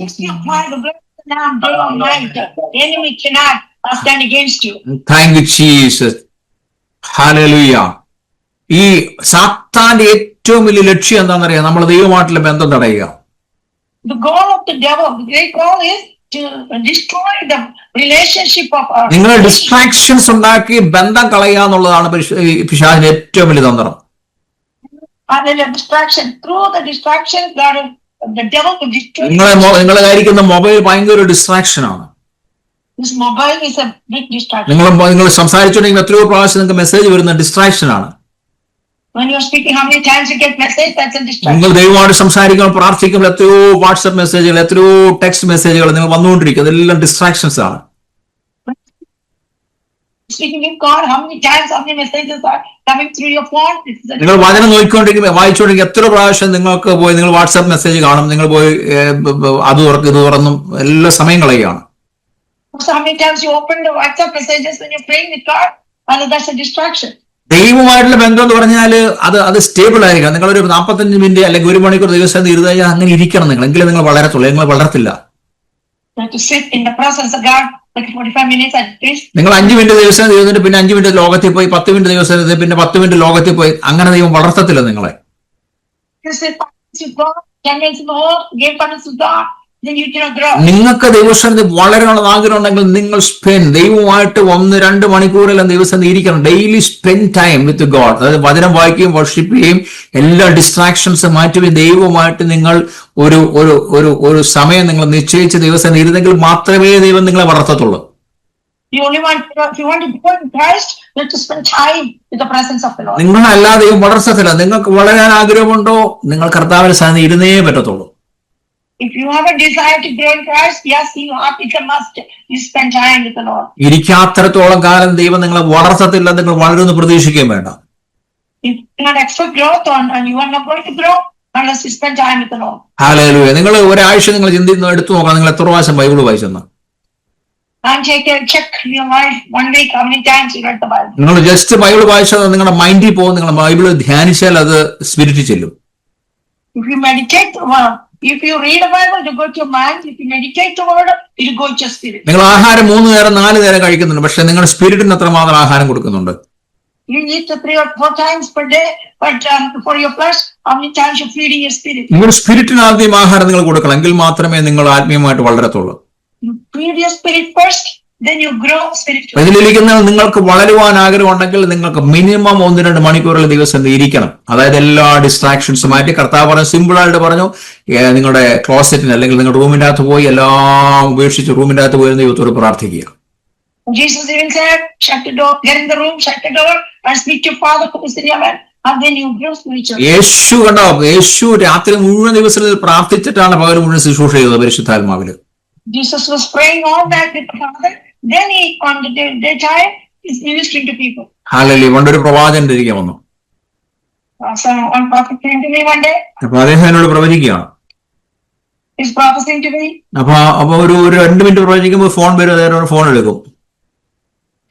If you apply the blood of the Lamb day and night, the enemy cannot stand against you. Thank you Jesus. Hallelujah. ഈ സാത്താന്റെ ഏറ്റവും വലിയ ലക്ഷ്യം എന്താണെന്നറിയാം? നമ്മൾ ദൈവമായിട്ടുള്ള ബന്ധം തടയുക. The goal of the devil, the great goal is to destroy the relationship of our. നിങ്ങൾ ഡിസ്ട്രാക്ഷൻസ് ഉണ്ടാക്കി ബന്ധം കളയുക എന്നുള്ളതാണ് പിശാചിന്റെ ഏറ്റവും വലിയ തന്ത്രം. And in a distraction, through the distraction, the devil will destroy. നിങ്ങളെ ആയിരിക്കുന്ന മൊബൈൽ ഭയങ്കര ഡിസ്ട്രാക്ഷൻ ആണ്. This mobile is a big distraction. നിങ്ങൾ സംസാരിച്ചുകൊണ്ടെങ്കിൽ എത്രയോ പ്രാവശ്യം നിങ്ങൾക്ക് മെസ്സേജ് വരുന്ന ഡിസ്ട്രാക്ഷൻ ആണ്. When you're speaking, how many times you get message? That's a distraction. നിങ്ങൾ ദൈവമായിട്ട് സംസാരിക്കുമ്പോൾ പ്രാർത്ഥിക്കുമ്പോൾ എത്രയോ വാട്സ്ആപ്പ് മെസ്സേജുകൾ, എത്രയോ ടെക്സ്റ്റ് മെസ്സേജുകൾ നിങ്ങൾ വന്നുകൊണ്ടിരിക്കും. അതെല്ലാം ഡിസ്ട്രാക്ഷൻസ് ആണ്. Speaking with God, how many times, how many messages are coming through your phone? നിങ്ങൾ വചനം വായിച്ചുകൊണ്ടിരിക്കും എത്ര പ്രാവശ്യം നിങ്ങൾക്ക് പോയി നിങ്ങൾ വാട്സ്ആപ്പ് മെസ്സേജ് കാണും, നിങ്ങൾ പോയി അത് തുറക്കും ഇത് തുറന്നും എല്ലാ സമയം കളയുകയാണ്. So how many times you open the WhatsApp messages when you're praying with God? And that's a distraction. ദൈവമായിട്ടുള്ള ബന്ധം എന്ന് പറഞ്ഞാൽ അത് സ്റ്റേബിൾ ആയിരിക്കണം. നിങ്ങളൊരു 45 മിനിറ്റ് അല്ലെങ്കിൽ 1 മണിക്കൂർ ദിവസം ഇരുന്ന് കഴിഞ്ഞാൽ അങ്ങനെ ഇരിക്കണം നിങ്ങൾ, എങ്കിലും നിങ്ങൾ വളരത്തുള്ളൂ. നിങ്ങൾ വളരത്തില്ല. To sit in the presence of God like 45 minutes at least. നിങ്ങൾ 5 മിനിറ്റ് ദിവസം ഇരുന്നിട്ട് പിന്നെ 5 മിനിറ്റ് ലോകത്തിൽ പോയി, 10 മിനിറ്റ് ദിവസം പിന്നെ 10 മിനിറ്റ് ലോകത്തിൽ പോയി, അങ്ങനെ ദൈവം വളർത്തത്തില്ല നിങ്ങളെ. You sit with God, 10 minutes more, give presence to God. Then you cannot grow. നിങ്ങൾക്ക് ദൈവസന്നിധി വളരാനുള്ള ആഗ്രഹം ഉണ്ടെങ്കിൽ നിങ്ങൾ ദൈവമായിട്ട് 1-2 മണിക്കൂറെല്ലാം ദിവസം ഇരിക്കണം. Daily spend time with God. അതായത് വചനം വായിക്കുകയും വർഷിപ്പ് ചെയ്യുകയും എല്ലാ ഡിസ്ട്രാക്ഷൻസ് മാറ്റുകയും ദൈവവുമായിട്ട് നിങ്ങൾ ഒരു സമയം നിങ്ങൾ നിശ്ചയിച്ച് ദിവസം ഇരുന്നെങ്കിൽ മാത്രമേ ദൈവം നിങ്ങളെ വളർത്തത്തുള്ളൂ. You only want, if you want to grow in Christ, you have to spend time with the presence of the Lord. നിങ്ങളല്ലാതെ ദൈവം വളർത്തത്തില്ല. നിങ്ങൾക്ക് വളരാൻ ആഗ്രഹമുണ്ടോ നിങ്ങൾ കർത്താവിന്റെ സന്നിധിയിൽ ഇരുന്നേ പറ്റത്തുള്ളൂ. If you have a desire to grow in Christ, yes, you have, it's a must. You spend time with the Lord. ഇരിക്കാത്തടത്തോളം കാലം ദൈവം നിങ്ങളെ വളർത്തത്തില്ല. നിങ്ങൾ വളരുമെന്ന് പ്രതീക്ഷിക്കുകയും വേണ്ട. You cannot expect growth and you are not going to grow unless you spend time with the Lord. Hallelujah. നിങ്ങൾ ഒരാഴ്ച നിങ്ങൾ എടുത്തു നോക്കാം, നിങ്ങൾ എത്ര പ്രാവശ്യം Bible വായിച്ചെന്ന്. And check your life 1 week, how many times you read the Bible. നിങ്ങൾ just Bible വായിച്ചാൽ നിങ്ങളുടെ മൈൻഡിൽ പോകും. നിങ്ങൾ ബൈബിൾ ധ്യാനിച്ചാൽ അത് സ്പിരിറ്റിൽ ചെല്ലും. If you meditate the word, if you read the Bible, it will go to your mind. If you meditate the word, it will go to your spirit. നിങ്ങൾ ആഹാരം 3 നേരം 4 നേരം കഴിക്കുന്നുണ്ട്, പക്ഷെ നിങ്ങളുടെ സ്പിരിറ്റിന് എത്രമാത്രം ആഹാരം കൊടുക്കുന്നുണ്ട്? You eat 3 or 4 times per day, but for your flesh, how many times you're feeding your spirit? നിങ്ങളുടെ സ്പിരിറ്റിന് ആദ്യം ആഹാരം നിങ്ങൾ കൊടുക്കണം, എങ്കിൽ മാത്രമേ നിങ്ങൾ ആത്മീയമായിട്ട് വളരത്തുള്ളൂ. You feed your spirit first, then you grow spiritually. ഇതിലിരിക്കുന്ന നിങ്ങൾക്ക് വളരുവാൻ ആഗ്രഹമുണ്ടെങ്കിൽ നിങ്ങൾക്ക് മിനിമം 1-2 മണിക്കൂറിൽ ദിവസം ഇരിക്കണം. അതായത് എല്ലാ ഡിസ്ട്രാക്ഷൻസ് മാറ്റി, കർത്താവ് പറഞ്ഞു, സിമ്പിൾ ആയിട്ട് പറഞ്ഞു, നിങ്ങളുടെ ക്ലോസറ്റിന് അല്ലെങ്കിൽ നിങ്ങളുടെ റൂമിന്റെ അകത്ത് പോയി എല്ലാം ഉപേക്ഷിച്ച് റൂമിന്റെ അകത്ത് പോയി ദൈവത്തോട് പ്രാർത്ഥിക്കുക. Jesus even said, shut the door, get in the room, shut the door, and speak to your Father who is in heaven, and then you grow spiritually. യേശു രാത്രി മുഴുവൻ ദിവസത്തിൽ പ്രാർത്ഥിച്ചിട്ടാണ് പകൽ മുഴുവൻ ശുശ്രൂഷ ചെയ്തത് പരിശുദ്ധാത്മാവില്. Jesus was praying all that with the Father. Then he, on the daytime, is ministering to people. Hallelujah. പണ്ടൊരു പ്രവാചകന്റെ ഇരിക്കാൻ വന്നു. So one prophet came to me one day. അപ്പൊ അദ്ദേഹം എന്നോട് പ്രവചിക്കുകയാണ്. He's prophesying to me. അപ്പൊ ഒരു 2 മിനിറ്റ് പ്രവചിക്കുമ്പോൾ ഫോൺ വരും, അദ്ദേഹം ഫോൺ എടുക്കും.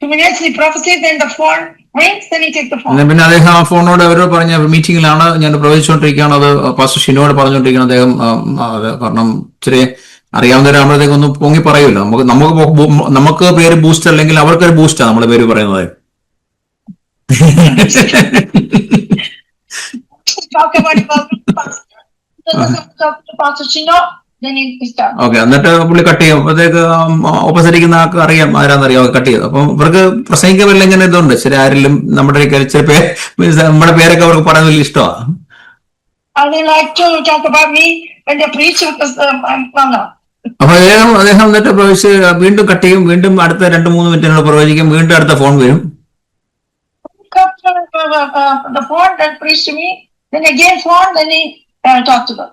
2 minutes he prophesied, then the phone rings, then he takes the phone. പിന്നെ അദ്ദേഹം ആ ഫോണോട് അവരോട് പറഞ്ഞ മീറ്റിംഗിലാണ് ഞാൻ പ്രവചിച്ചുകൊണ്ടിരിക്കുകയാണ്, അത് പാസ്റ്റർ ഷിനോട് പറഞ്ഞുകൊണ്ടിരിക്കുകയാണ്. അദ്ദേഹം കാരണം ഇച്ചിരി അറിയാവുന്നവരാകുമ്പോഴത്തേക്ക് ഒന്ന് പൊങ്ങി പറയുമല്ലോ. നമുക്ക് പേര് ബൂസ്റ്റ് അല്ലെങ്കിൽ അവർക്കൊരു ബൂസ്റ്റാ നമ്മളെ പേര് പറയുന്നത്. Talk about Pastor Chino, then he start. Okay, എന്നിട്ട് പുള്ളി കട്ട് ചെയ്യും. അപ്പോഴത്തേക്ക് ഓപ്പോസിറ്റിരിക്കുന്ന ആൾക്ക് അറിയാം ആരാന്നറിയാം, കട്ട് ചെയ്തു. അപ്പം ഇവർക്ക് പ്രസംഗിക്കാൻ ഇങ്ങനെ ഇതുണ്ട്. ശരി, ആരെങ്കിലും നമ്മുടെ നമ്മുടെ പേരൊക്കെ അവർക്ക് പറയാൻ വലിയ ഇഷ്ടമാണ്. And they like to talk about me when they preach because അപ്പൊ അദ്ദേഹം എന്നിട്ട് പ്രവേശിച്ച് വീണ്ടും കട്ട് ചെയ്യും. വീണ്ടും അടുത്ത 2-3 മിനിറ്റിനുള്ള പ്രവചിക്കും. വീണ്ടും അടുത്ത ഫോൺ വരും. the phone that preached to me, then again phone, then he talk to them.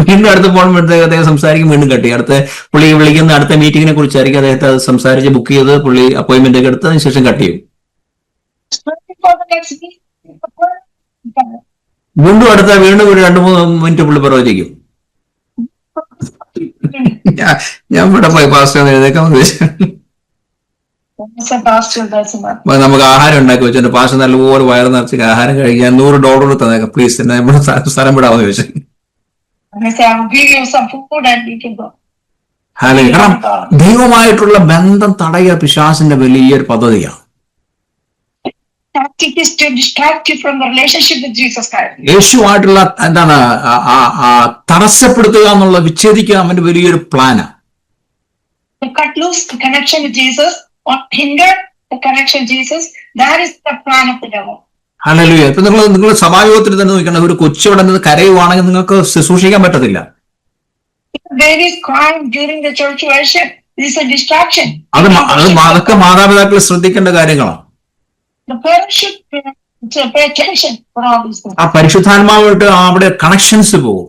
വീണ്ടും അടുത്ത ഫോൺ എടുത്ത് അദ്ദേഹം സംസാരിക്കും. വീണ്ടും കട്ട് ചെയ്യും. അടുത്ത പുള്ളി വിളിക്കുന്ന അടുത്ത മീറ്റിങ്ങിനെ കുറിച്ചായിരിക്കും അദ്ദേഹത്തെ സംസാരിച്ച് ബുക്ക് ചെയ്ത് പുള്ളി അപ്പോയിന്റ്മെന്റ് ഒക്കെ എടുത്തതിന് ശേഷം കട്ട് ചെയ്യും. വീണ്ടും ഒരു 2-3 മിനിറ്റ് പുള്ളി പ്രവചിക്കും. ഞാൻ ഇവിടെ പോയി പാസ്റ്റർ എഴുതേക്കാൻ നമുക്ക് ആഹാരം ഉണ്ടാക്കി വെച്ചിട്ട് പാസ്റ്റർ നല്ലപോലെ വയറ് നിറച്ച് ആഹാരം കഴിക്കാൻ $100 തന്നേക്കാം പ്ലീസ്, എന്നെ നമ്മുടെ സ്ഥലം വിടാമെന്ന് ചോദിച്ചു. കാരണം ദൈവമായിട്ടുള്ള ബന്ധം തടയുക പിശാചിന്റെ വലിയൊരു പദ്ധതിയാണ്. യേശുവായിട്ടുള്ള എന്താണ് തടസ്സപ്പെടുത്തുക എന്നുള്ള വിച്ഛേദിക്കുക അവന്റെ വലിയൊരു പ്ലാനാ. ഹല്ലേലൂയ. ഇപ്പൊ നിങ്ങൾ സഭായോഗത്തിൽ തന്നെ നോക്കണം, ഒരു കൊച്ചിവിടെ നിന്ന് കരയുവാണെങ്കിൽ നിങ്ങൾക്ക് ശുശ്രൂഷിക്കാൻ പറ്റത്തില്ല. അതൊക്കെ മാതാപിതാക്കൾ ശ്രദ്ധിക്കേണ്ട കാര്യങ്ങളാണ്. ആ പരിശുദ്ധാത്മാവായിട്ട് അവിടെ കണക്ഷൻസ് പോകും.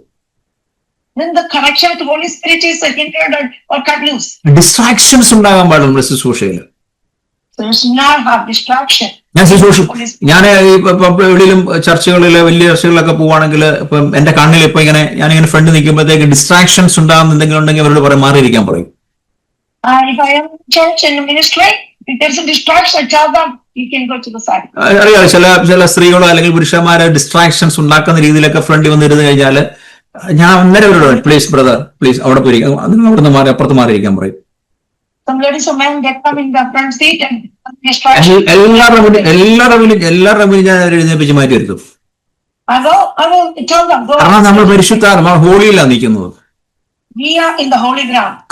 ഡിസ്ട്രാക്ഷൻസ് ഉണ്ടാകാൻ പാടില്ല നമ്മുടെ ശുശ്രൂഷയിൽ. ഞാൻ എവിടെയും ചർച്ചകളില് വലിയ ചർച്ചകളിലൊക്കെ പോവാണെങ്കിൽ ഇപ്പം എന്റെ കണ്ണിൽ ഇപ്പൊ ഞാനിങ്ങനെ ഫ്രണ്ട് നിൽക്കുമ്പോഴത്തേക്ക് ഡിസ്ട്രാക്ഷൻസ് ഉണ്ടാകുന്ന എന്തെങ്കിലും ഉണ്ടെങ്കിൽ അവരോട് പറയും മാറിയിരിക്കാൻ പറയും. അറിയാം, ചില സ്ത്രീകളോ അല്ലെങ്കിൽ പുരുഷന്മാരോ ഡിസ്ട്രാക്ഷൻസ് ഉണ്ടാക്കുന്ന രീതിയിലൊക്കെ ഫ്രണ്ടിൽ വന്നിരുന്നു കഴിഞ്ഞാൽ ഞാൻ അന്നേരം അവരോട് പ്ലീസ് ബ്രദർ പ്ലീസ് അവിടെ പോയിരിക്കാം, അതിന് അവിടെ നിന്ന് മാറി അപ്പുറത്ത് മാറിയിരിക്കാൻ പറയും. എല്ലാവരുടെ മുന്നിൽ ഞാൻ എഴുന്നേപ്പിച്ച് മാറ്റി വരുത്തും. കാരണം നമ്മൾ പരിശുദ്ധ നമ്മൾ ഹോളിയിലാണ് നിൽക്കുന്നത്.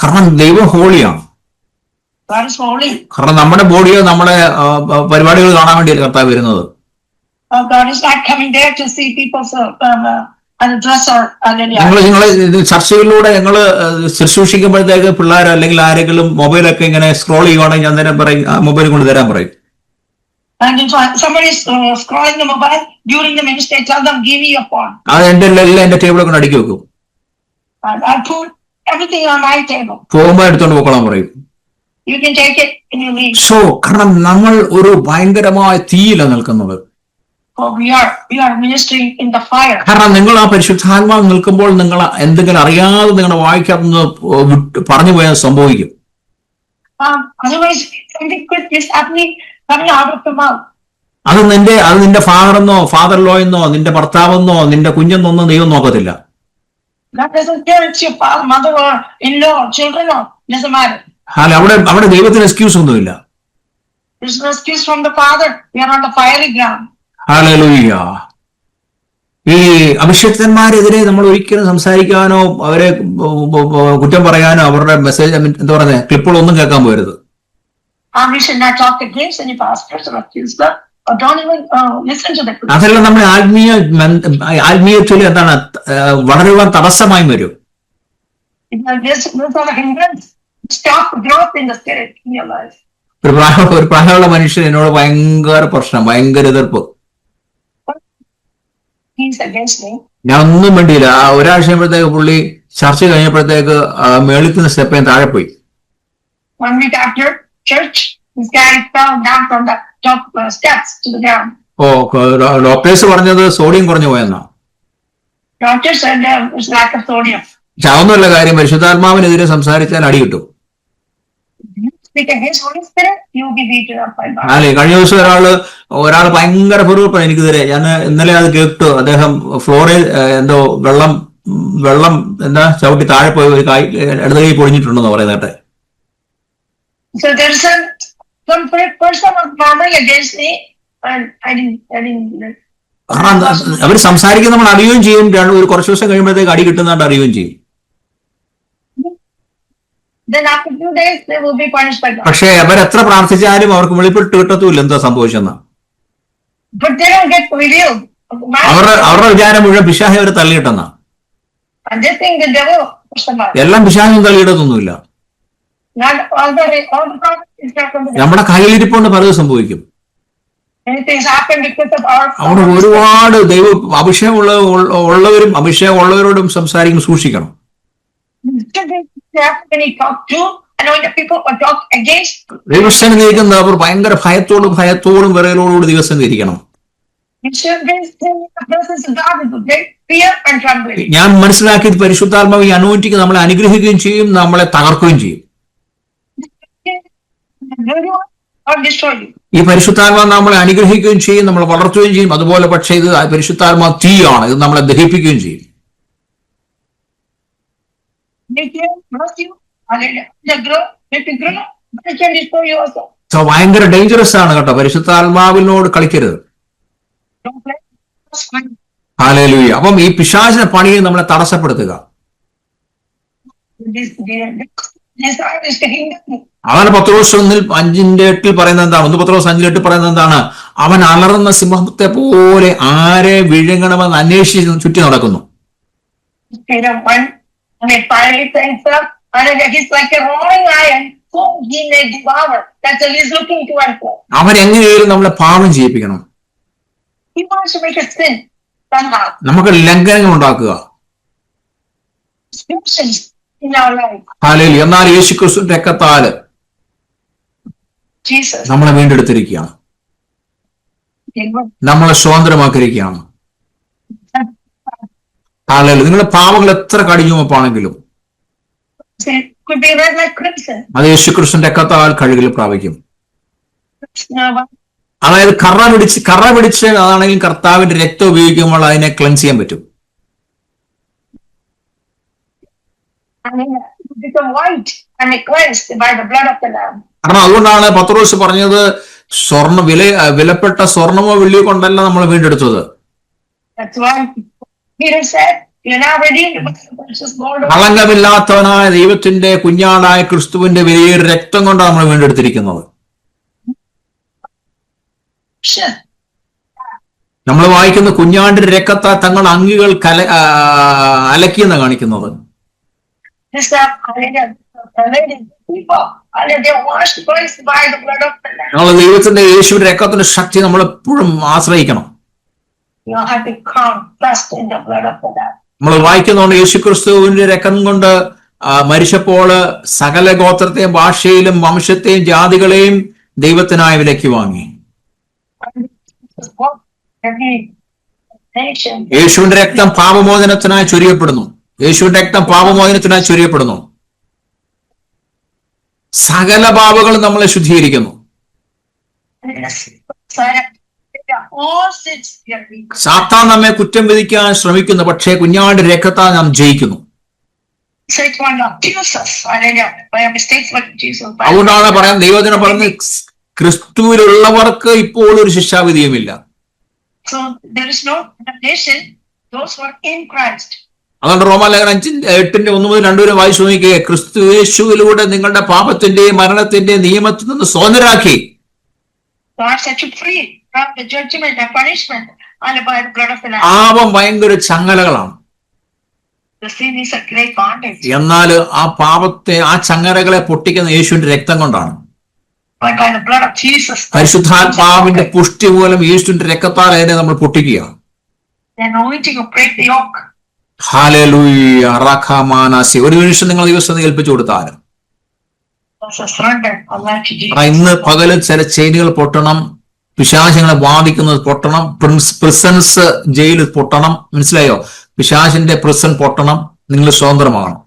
കാരണം ദൈവം ഹോളിയാണ്. കാരണം നമ്മുടെ ബോഡിയോ നമ്മുടെ പരിപാടികൾ കാണാൻ വേണ്ടിയാണ് കർത്താവ് വരുന്നത്. ഞങ്ങള് ചർച്ചകളിലൂടെ ഞങ്ങള് ശുശ്രൂഷിക്കുമ്പോഴത്തേക്ക് പിള്ളേർ അല്ലെങ്കിൽ ആരെങ്കിലും മൊബൈലൊക്കെ ഇങ്ങനെ സ്ക്രോൾ ചെയ്യുവാണെങ്കിൽ ഞാൻ നേരം പറയും മൊബൈൽ കൊണ്ട് തരാൻ പറയും. അത് എന്റെ ടേബിളെ കൊണ്ട് അടുക്കി വെക്കും. പോകുമ്പോ എടുത്തോണ്ട് പോക്കോളാൻ പറയും. സോ കാരണം നമ്മൾ ഒരു ഭയങ്കരമായ തീയിലാണ് നിൽക്കുന്നത്. കാരണം നിങ്ങൾ ആ പരിശുദ്ധാത്മാവ് നിൽക്കുമ്പോൾ നിങ്ങൾ എന്തെങ്കിലും അറിയാതെ നിങ്ങളുടെ വായിക്കാത്ത പറഞ്ഞു പോയാൽ സംഭവിക്കും. അത് നിന്റെ ഫാദറെന്നോ ഫാദർ ലോ എന്നോ നിന്റെ ഭർത്താവെന്നോ നിന്റെ കുഞ്ഞെന്നൊന്നും ദൈവം നോക്കത്തില്ല. അവിടെ ദൈവത്തിന് എക്സ്ക്യൂസ് ഒന്നുമില്ല. ഹല്ലേലൂയ. ഈ അഭിഷക്തന്മാരെതിരെ നമ്മൾ ഒരിക്കലും സംസാരിക്കാനോ അവരെ കുറ്റം പറയാനോ അവരുടെ മെസ്സേജ് എന്താ പറയുന്നത് ക്ലിപ്പുകളൊന്നും കേൾക്കാൻ പോരുത്. അതെല്ലാം നമ്മുടെ ആത്മീയത്തിൽ എന്താണ് വളരുവാൻ തടസ്സമായി വരും. ഒരു പ്രായമുള്ള മനുഷ്യൻ എന്നോട് ഭയങ്കര പ്രശ്നം, ഭയങ്കര എതിർപ്പ്. ഞാൻ ഒന്നും വേണ്ടിയില്ല. ഒരാഴ്ച കഴിയുമ്പോഴത്തേക്ക് പുള്ളി ചർച്ച കഴിഞ്ഞപ്പോഴത്തേക്ക് മേളിൽ സ്റ്റെപ്പ് ഞാൻ താഴെ പോയി. ഓ, ഡോക്ടേഴ്സ് പറഞ്ഞത് സോഡിയം കുറഞ്ഞു പോയെന്നാ. ചാവുന്നല്ല കാര്യം, പരിശുദ്ധാത്മാവിനെതിരെ സംസാരിച്ചാൽ അടി കിട്ടും. അല്ലേ, കഴിഞ്ഞ ദിവസം ഒരാൾ ഭയങ്കര പൊറുപ്പാണ് എനിക്കെതിരെ. ഞാൻ ഇന്നലെ അത് കേട്ടു. അദ്ദേഹം ഫ്ലോറിൽ എന്തോ വെള്ളം വെള്ളം എന്താ ചവിട്ടി താഴെ പോയി ഒരു കായ് ഇടത് കൈ പൊളിഞ്ഞിട്ടുണ്ടെന്ന് പറയുന്നേട്ടെ. So there's some person was murmuring against me, and I didn't. അവർ സംസാരിക്കുന്ന നമ്മൾ അറിയുകയും ചെയ്യും. ഒരു കുറച്ച് ദിവസം കഴിയുമ്പോഴത്തേക്ക് അടി കിട്ടുന്നതായിട്ട് അറിയുകയും ചെയ്യും. Then after 2 days they will be punished by God. പക്ഷേ അവരെത്ര പ്രാർത്ഥിച്ചാലും അവർക്ക് വെളിപ്പെട്ട് കിട്ടത്തുമില്ല എന്താ സംഭവിച്ചെന്ന്. But they don't get revealed. അവരുടെ വിചാരം മുഴുവൻ പിശാച് അവരെ തള്ളിയിട്ടെന്ന. And they think the devil pushed them out. എല്ലാം പിശാചും തള്ളിയിടത്തൊന്നുമില്ല. Not all the is not from the devil. നമ്മുടെ കയ്യിലിരിപ്പുകൊണ്ട് പലതും സംഭവിക്കും. Anything happen because of our. അവിടെ ഒരുപാട് ദൈവ അഭിഷേകമുള്ളവരും അഭിഷേകമുള്ളവരോടും സംസാരിക്കും, സൂക്ഷിക്കണം. When he talk to anointed people or talk against. ദൈവസ്ഥനെ ഇരിക്കുന്നവർ ഭയങ്കര ഭയത്തോടും വിറയലോടുകൂടി ദിവസം ഇരിക്കണം. ഞാൻ മനസ്സിലാക്കിയത് പരിശുദ്ധാത്മാവ് ഈ അനോയിന്റിങ് നമ്മളെ അനുഗ്രഹിക്കുകയും ചെയ്യും, നമ്മളെ തകർക്കുകയും ചെയ്യും. ഈ പരിശുദ്ധാത്മാവ് നമ്മളെ അനുഗ്രഹിക്കുകയും ചെയ്യും, നമ്മളെ വളർത്തുകയും ചെയ്യും. അതുപോലെ പക്ഷേ ഇത് പരിശുദ്ധാത്മാവ് തീയാണ്, ഇത് നമ്മളെ ദഹിപ്പിക്കുകയും ചെയ്യും. ഭയങ്കര ഡേഞ്ചറസ് ആണ് കേട്ടോ, പരിശുദ്ധാത്മാവിനോട് കളിക്കരുത്. ഹല്ലേലൂയ. അപ്പം ഈ പിശാചിന്റെ പണിയെ നമ്മളെ തടസ്സപ്പെടുത്തുക. അതാണ് പത്രോസ് 1:5 പറയുന്നത് എന്താണ്? 1 പത്രോസ് 5:8 പറയുന്നത് എന്താണ്? അവൻ അലറുന്ന സിംഹത്തെ പോലെ ആരെ വിഴുങ്ങണമെന്ന് അന്വേഷിച്ച് ചുറ്റി നടക്കുന്നു. അവൻ എങ്ങനെയായാലും നമ്മളെ പാപം ചെയ്യിപ്പിക്കണം, നമുക്ക് ലംഘനങ്ങൾ ഉണ്ടാക്കുക. ഹല്ലേലൂയ. എന്നാൽ യേശുക്രിസ്തുവിന്റെ രക്തത്താല് നമ്മളെ വീണ്ടെടുത്തിരിക്കുകയാണ്, നമ്മളെ സ്വതന്ത്രമാക്കിയിരിക്കുകയാണ്. ഹല്ലേലൂയ. നിങ്ങളുടെ പാപങ്ങൾ എത്ര കടിഞ്ഞുമപ്പാണെങ്കിലും അത് യേശുക്രിസ്തുവിന്റെ രക്തത്താൽ കഴുകൽ പ്രാപിക്കും. അതായത് കറ പിടിച്ച് അതാണെങ്കിൽ കർത്താവിന്റെ രക്തം ഉപയോഗിക്കുമ്പോൾ അതിനെ ക്ലെൻസ് ചെയ്യാൻ പറ്റും. കാരണം അതുകൊണ്ടാണ് പത്രോസ് പറഞ്ഞത് വിലപ്പെട്ട സ്വർണമോ വെള്ളിയോ കൊണ്ടല്ല നമ്മൾ വീണ്ടെടുത്തത്, കളങ്കമില്ലാത്തവനായ ദൈവത്തിന്റെ കുഞ്ഞാടായ ക്രിസ്തുവിന്റെ വലിയ രക്തം കൊണ്ടാണ് നമ്മൾ വീണ്ടെടുത്തിരിക്കുന്നത്. നമ്മൾ വായിക്കുന്ന കുഞ്ഞാണ്ടിന്റെ രക്തത്താൽ തങ്ങൾ അങ്കികൾ അലക്കിയെന്ന് കാണിക്കുന്നത്. നമ്മൾ ദൈവത്തിന്റെ യേശുവിന്റെ രക്തത്തിന്റെ ശക്തി നമ്മളെപ്പോഴും ആശ്രയിക്കണം. നമ്മൾ വായിക്കുന്നതുകൊണ്ട് യേശുക്രിസ്തുവിന്റെ രക്തം കൊണ്ട് മരിച്ചപ്പോൾ സകല ഗോത്രത്തെയും ഭാഷയിലും വംശത്തെയും ജാതികളെയും ദൈവത്തിനായി വിലയ്ക്ക് വാങ്ങി. യേശുവിന്റെ രക്തം പാപമോചനത്തിനായി ചൊരിയപ്പെടുന്നു. യേശുവിന്റെ രക്തം പാപമോചനത്തിനായി ചൊരിയപ്പെടുന്നു. സകല പാപങ്ങളും നമ്മളെ ശുദ്ധീകരിക്കുന്നു. സാത്താൻ നമ്മെ കുറ്റം വിധിക്കാൻ ശ്രമിക്കുന്നു, പക്ഷേ കുഞ്ഞാണ്ട് രക്തത്താൽ നാം ജയിക്കുന്നു. അതുകൊണ്ടാണ് പറയാൻ ദൈവജനം പറഞ്ഞ് ക്രിസ്തുവിലുള്ളവർക്ക് ഇപ്പോൾ ഒരു ശിക്ഷാവിധിയുമില്ല. അതുകൊണ്ട് റോമാലേഖനം 5:8-9 വായിച്ചു നോക്കിയേ. ക്രിസ്തു യേശുവിലൂടെ നിങ്ങളുടെ പാപത്തിന്റെയും മരണത്തിന്റെയും നിയമത്തിൽ നിന്ന് സ്വതന്ത്രരാക്കി. പാപം ഭയങ്കര ചങ്ങലകളാണ്, എന്നാൽ ആ പാപത്തെ ആ ചങ്ങലകളെ പൊട്ടിക്കുന്ന യേശുവിന്റെ രക്തം കൊണ്ടാണ്. പരിശുദ്ധാത്മാവിന്റെ പുഷ്ടി മൂലം യേശുവിന്റെ രക്തത്താൽ അതിനെ നമ്മൾ പൊട്ടിക്കുക. ഹല്ലേലൂയ. റഖമാനസി. ഒരു നിമിഷം നിങ്ങൾ ദിവസം ഏൽപ്പിച്ചു കൊടുത്താലും ഇന്ന് പകലും ചില ചെയിനുകൾ പൊട്ടണം, പിശാചുകളെ ബാധിക്കുന്നത് പൊട്ടണം, പ്രിസൺസ് ജയിൽ പൊട്ടണം. മനസ്സിലായോ? പിശാചിന്റെ പ്രിസൺ പൊട്ടണം, നിങ്ങൾ സ്വതന്ത്രമാകണം.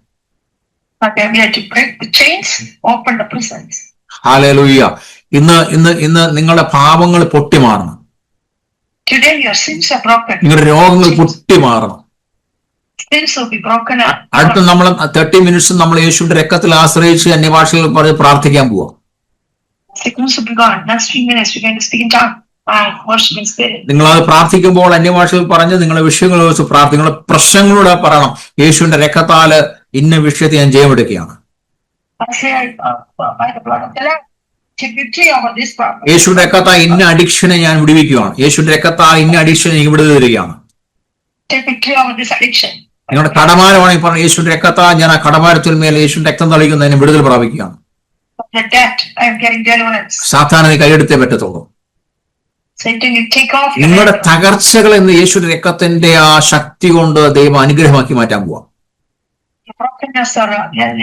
ഹല്ലേലൂയ. ഇന്ന് നിങ്ങളുടെ പാപങ്ങൾ പൊട്ടിമാറണം, നിങ്ങളുടെ രോഗങ്ങൾ പൊട്ടിമാറണം. things will be broken up. അടുത്ത നമ്മൾ 30 മിനിറ്റ്സ് നമ്മൾ യേശുവിന്റെ രക്തത്തിൽ ആശ്രയിച്ച് അന്യഭാഷകൾ പറഞ്ഞ് പ്രാർത്ഥിക്കാൻ പോവാം. Sickness will be gone. Next 3 minutes we're going to speak in tongues. Worship in spirit. നിങ്ങൾ അത് പ്രാർത്ഥിക്കുമ്പോൾ അന്യഭാഷകൾ പറഞ്ഞ് നിങ്ങളുടെ വിഷയങ്ങൾ വെച്ച് നിങ്ങളുടെ പ്രശ്നങ്ങളോട് പറയണം, യേശുവിന്റെ രക്തത്താല് ഇന്ന വിഷയത്തെ ഞാൻ ജയമെടുക്കുകയാണ്. I say, by the blood of the Lamb, take victory over this problem. യേശുവിന്റെ രക്തത്താൽ ഇന്ന അഡിക്ഷനെ ഞാൻ വിടുവിക്കുകയാണ്. യേശുവിന്റെ രക്തത്താൽ ഇന്ന അഡിക്ഷനെ എനിക്ക് വിടുതൽ തരികയാണ്. Take victory over this addiction. നിങ്ങളുടെ കടമാരമാണെങ്കിൽ പറഞ്ഞു, യേശുവിന്റെ രക്തത്താൽ ഞാൻ ആ കടമാരത്തിൽ മേൽ യേശുവിന്റെ രക്തം തളിക്കുന്നതിന് വിടുതൽ പ്രാപിക്കുകയാണ്. The debt, I am getting deliverance. സാത്താനെ കൈയെടുത്തേ പറ്റത്തുള്ളൂ. Satan, you take off your നിങ്ങളുടെ hand. തകർച്ചകൾ എന്ന് യേശുവിന്റെ രക്തത്തിന്റെ ആ ശക്തി കൊണ്ട് ദൈവം അനുഗ്രഹമാക്കി മാറ്റാൻ പോവാം. Your brokenness or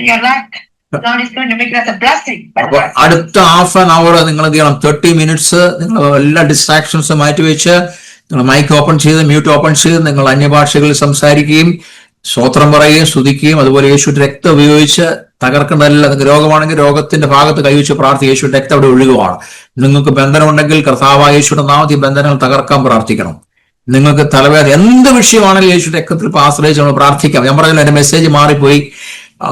your lack, God is going to make that a blessing. അപ്പൊ അടുത്ത ഹാഫ് ആൻ അവർ നിങ്ങൾ എന്ത് ചെയ്യണം, 30 മിനിറ്റ്സ് നിങ്ങൾ എല്ലാ ഡിസ്ട്രാക്ഷൻസും മാറ്റിവെച്ച് നിങ്ങൾ മൈക്ക് ഓപ്പൺ ചെയ്ത് മ്യൂട്ട് ഓപ്പൺ ചെയ്ത് നിങ്ങൾ അന്യഭാഷകളിൽ സംസാരിക്കുകയും സ്തോത്രം പറയുകയും സ്തുതിക്കുകയും അതുപോലെ യേശുവിന്റെ രക്തം ഉപയോഗിച്ച് തകർക്കുന്നതല്ല. നിങ്ങൾക്ക് രോഗമാണെങ്കിൽ രോഗത്തിന്റെ ഭാഗത്ത് കൈവച്ച് പ്രാർത്ഥിക്കുക, യേശുവിന്റെ രക്തം അവിടെ ഒഴുകുവാണ്. നിങ്ങൾക്ക് ബന്ധനമുണ്ടെങ്കിൽ കർത്താവായ യേശുവിന്റെ നാമത്തിൽ ബന്ധനങ്ങൾ തകർക്കാൻ പ്രാർത്ഥിക്കണം. നിങ്ങൾക്ക് തലവേദന എന്ത് വിഷയമാണെങ്കിലും യേശുവിന്റെ രക്തത്തിൽ ആശ്രയിച്ച് നമ്മൾ പ്രാർത്ഥിക്കാം. ഞാൻ പറഞ്ഞില്ല, എന്റെ മെസ്സേജ് മാറിപ്പോയി,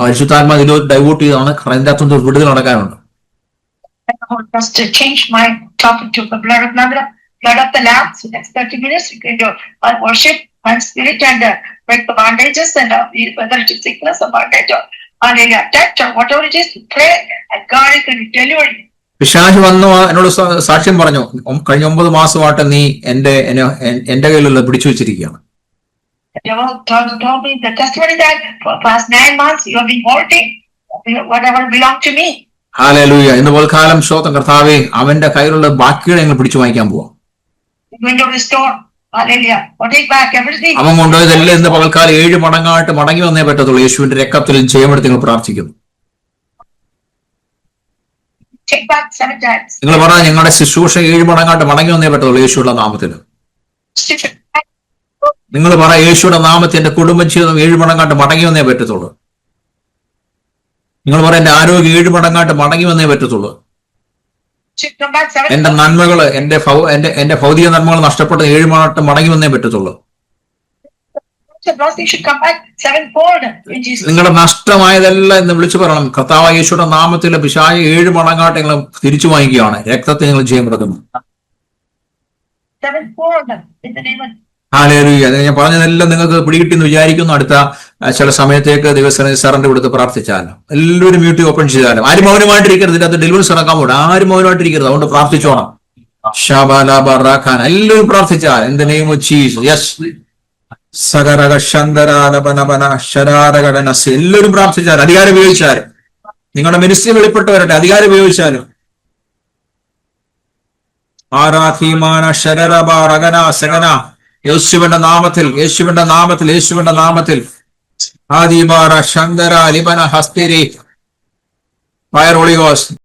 പരിശുദ്ധാത്മാ ഇതിലോ ഡൈവേർട്ട് ചെയ്താണ്. അതിന്റെ അകത്തൊന്നും വിടുതൽ നടക്കാനുണ്ട്. Just to change my topic to the blood of the Lamb. So next 30 minutes we can do worship and spirit and break the bondages and whether it is sickness or bondage or debt or whatever it is, pray and God is going to deliver you. പിശാച് വന്നു എന്നോട് സാക്ഷ്യം പറഞ്ഞു, കഴിഞ്ഞ 9 മാസമായിട്ട് നീ എന്റെ കയ്യിലുള്ള പിടിച്ചു വെച്ചിരിക്കുകയാണ്. The devil told me the testimony that for the past 9 months you have been holding whatever belonged to me. Hallelujah. ഇന്ന് പോൽക്കാലം സ്തോത്രം കർത്താവേ, അവന്റെ കയ്യിലുള്ള ബാക്കികളെ ഞങ്ങൾ പിടിച്ചു വാങ്ങിക്കാൻ പോവാം. You're going to restore. Hallelujah. Or take back everything. അവൻ കൊണ്ടുപോയതെല്ലാം ഇന്ന് പകൽക്കാലം 7 മടങ്ങായിട്ട് മടങ്ങി വന്നേ പറ്റത്തുള്ളൂ. യേശുവിന്റെ രക്തത്തിൽ ജയമെടുത്ത് നിങ്ങൾ പ്രാർത്ഥിക്കുന്നു. Take back 7 times. നിങ്ങൾ പറഞ്ഞ ഞങ്ങളുടെ ശുശ്രൂഷ 7 മടങ്ങായിട്ട് മടങ്ങി വന്നേ പറ്റത്തുള്ളൂ യേശുവിന്റെ നാമത്തിൽ. നിങ്ങൾ പറ, യേശുവിന്റെ നാമത്തിൽ എന്റെ കുടുംബം ജീവിതം 7 മടങ്ങായിട്ട് മടങ്ങി വന്നേ പറ്റത്തുള്ളൂ. നിങ്ങൾ പറ, എന്റെ ആരോഗ്യം 7 മടങ്ങായിട്ട് മടങ്ങി വന്നേ പറ്റത്തുള്ളൂ. Come back 7 എന്റെ നന്മകള് എന്റെ ഭൗതിക നന്മകൾ നഷ്ടപ്പെട്ട് 7 മടങ്ങായിട്ട് മടങ്ങി വന്നേ പറ്റത്തുള്ളൂ. You should come back 7-fold in Jesus. നിങ്ങളുടെ നഷ്ടമായതെല്ലാം എന്ന് വിളിച്ചു പറയണം, കർത്താവായ യേശുവിന്റെ നാമത്തിൽ പിശാച് 7 മടങ്ങായിട്ട് നിങ്ങൾ തിരിച്ചു വാങ്ങിക്കുകയാണ്. രക്തത്തെ നിങ്ങൾ ജയമെടുക്കുന്നു. 7-fold in the name of hallelujah. ഞാൻ പറഞ്ഞതെല്ലാം നിങ്ങൾക്ക് പിടികിട്ടിന്ന് വിചാരിക്കുന്നു. അടുത്ത ചില സമയത്തേക്ക് ദിവസം സാറിന്റെ കൊടുത്ത് പ്രാർത്ഥിച്ചാലും എല്ലാവരും മ്യൂട്ട് ഓപ്പൺ ചെയ്താലും ആരും മൗനമായിട്ടിരിക്കരുത്. ഇതിനകത്ത് ഡെലിവറൻസ് നടക്കാൻ പോലും ആരും മൗനമായിട്ടിരിക്കരുത്. അതുകൊണ്ട് പ്രാർത്ഥിച്ചോണം. ഷാബാലാബാൻ എല്ലാവരും പ്രാർത്ഥിച്ചാൽ in the name of Jesus. Yes സഗരഗ ശന്തരാലപനപന ശരാരകടനസ് എല്ലാവരും പ്രാർത്ഥിച്ചാൽ, അധികാരം ഉപയോഗിച്ചാലും നിങ്ങളുടെ മിനിസ്ട്രി വെളിപ്പെട്ടവരട്ടെ, അധികാരം ഉപയോഗിച്ചാലും ആരാധീമാന ശരരബാരഗന സഗന യേശുവിന്റെ നാമത്തിൽ യേശുവിന്റെ നാമത്തിൽ യേശുവിന്റെ നാമത്തിൽ ആദിബാര ശന്തര ലിബന ഹസ്തിരി ഫയർ ഹോളി ഗോസ്റ്റ്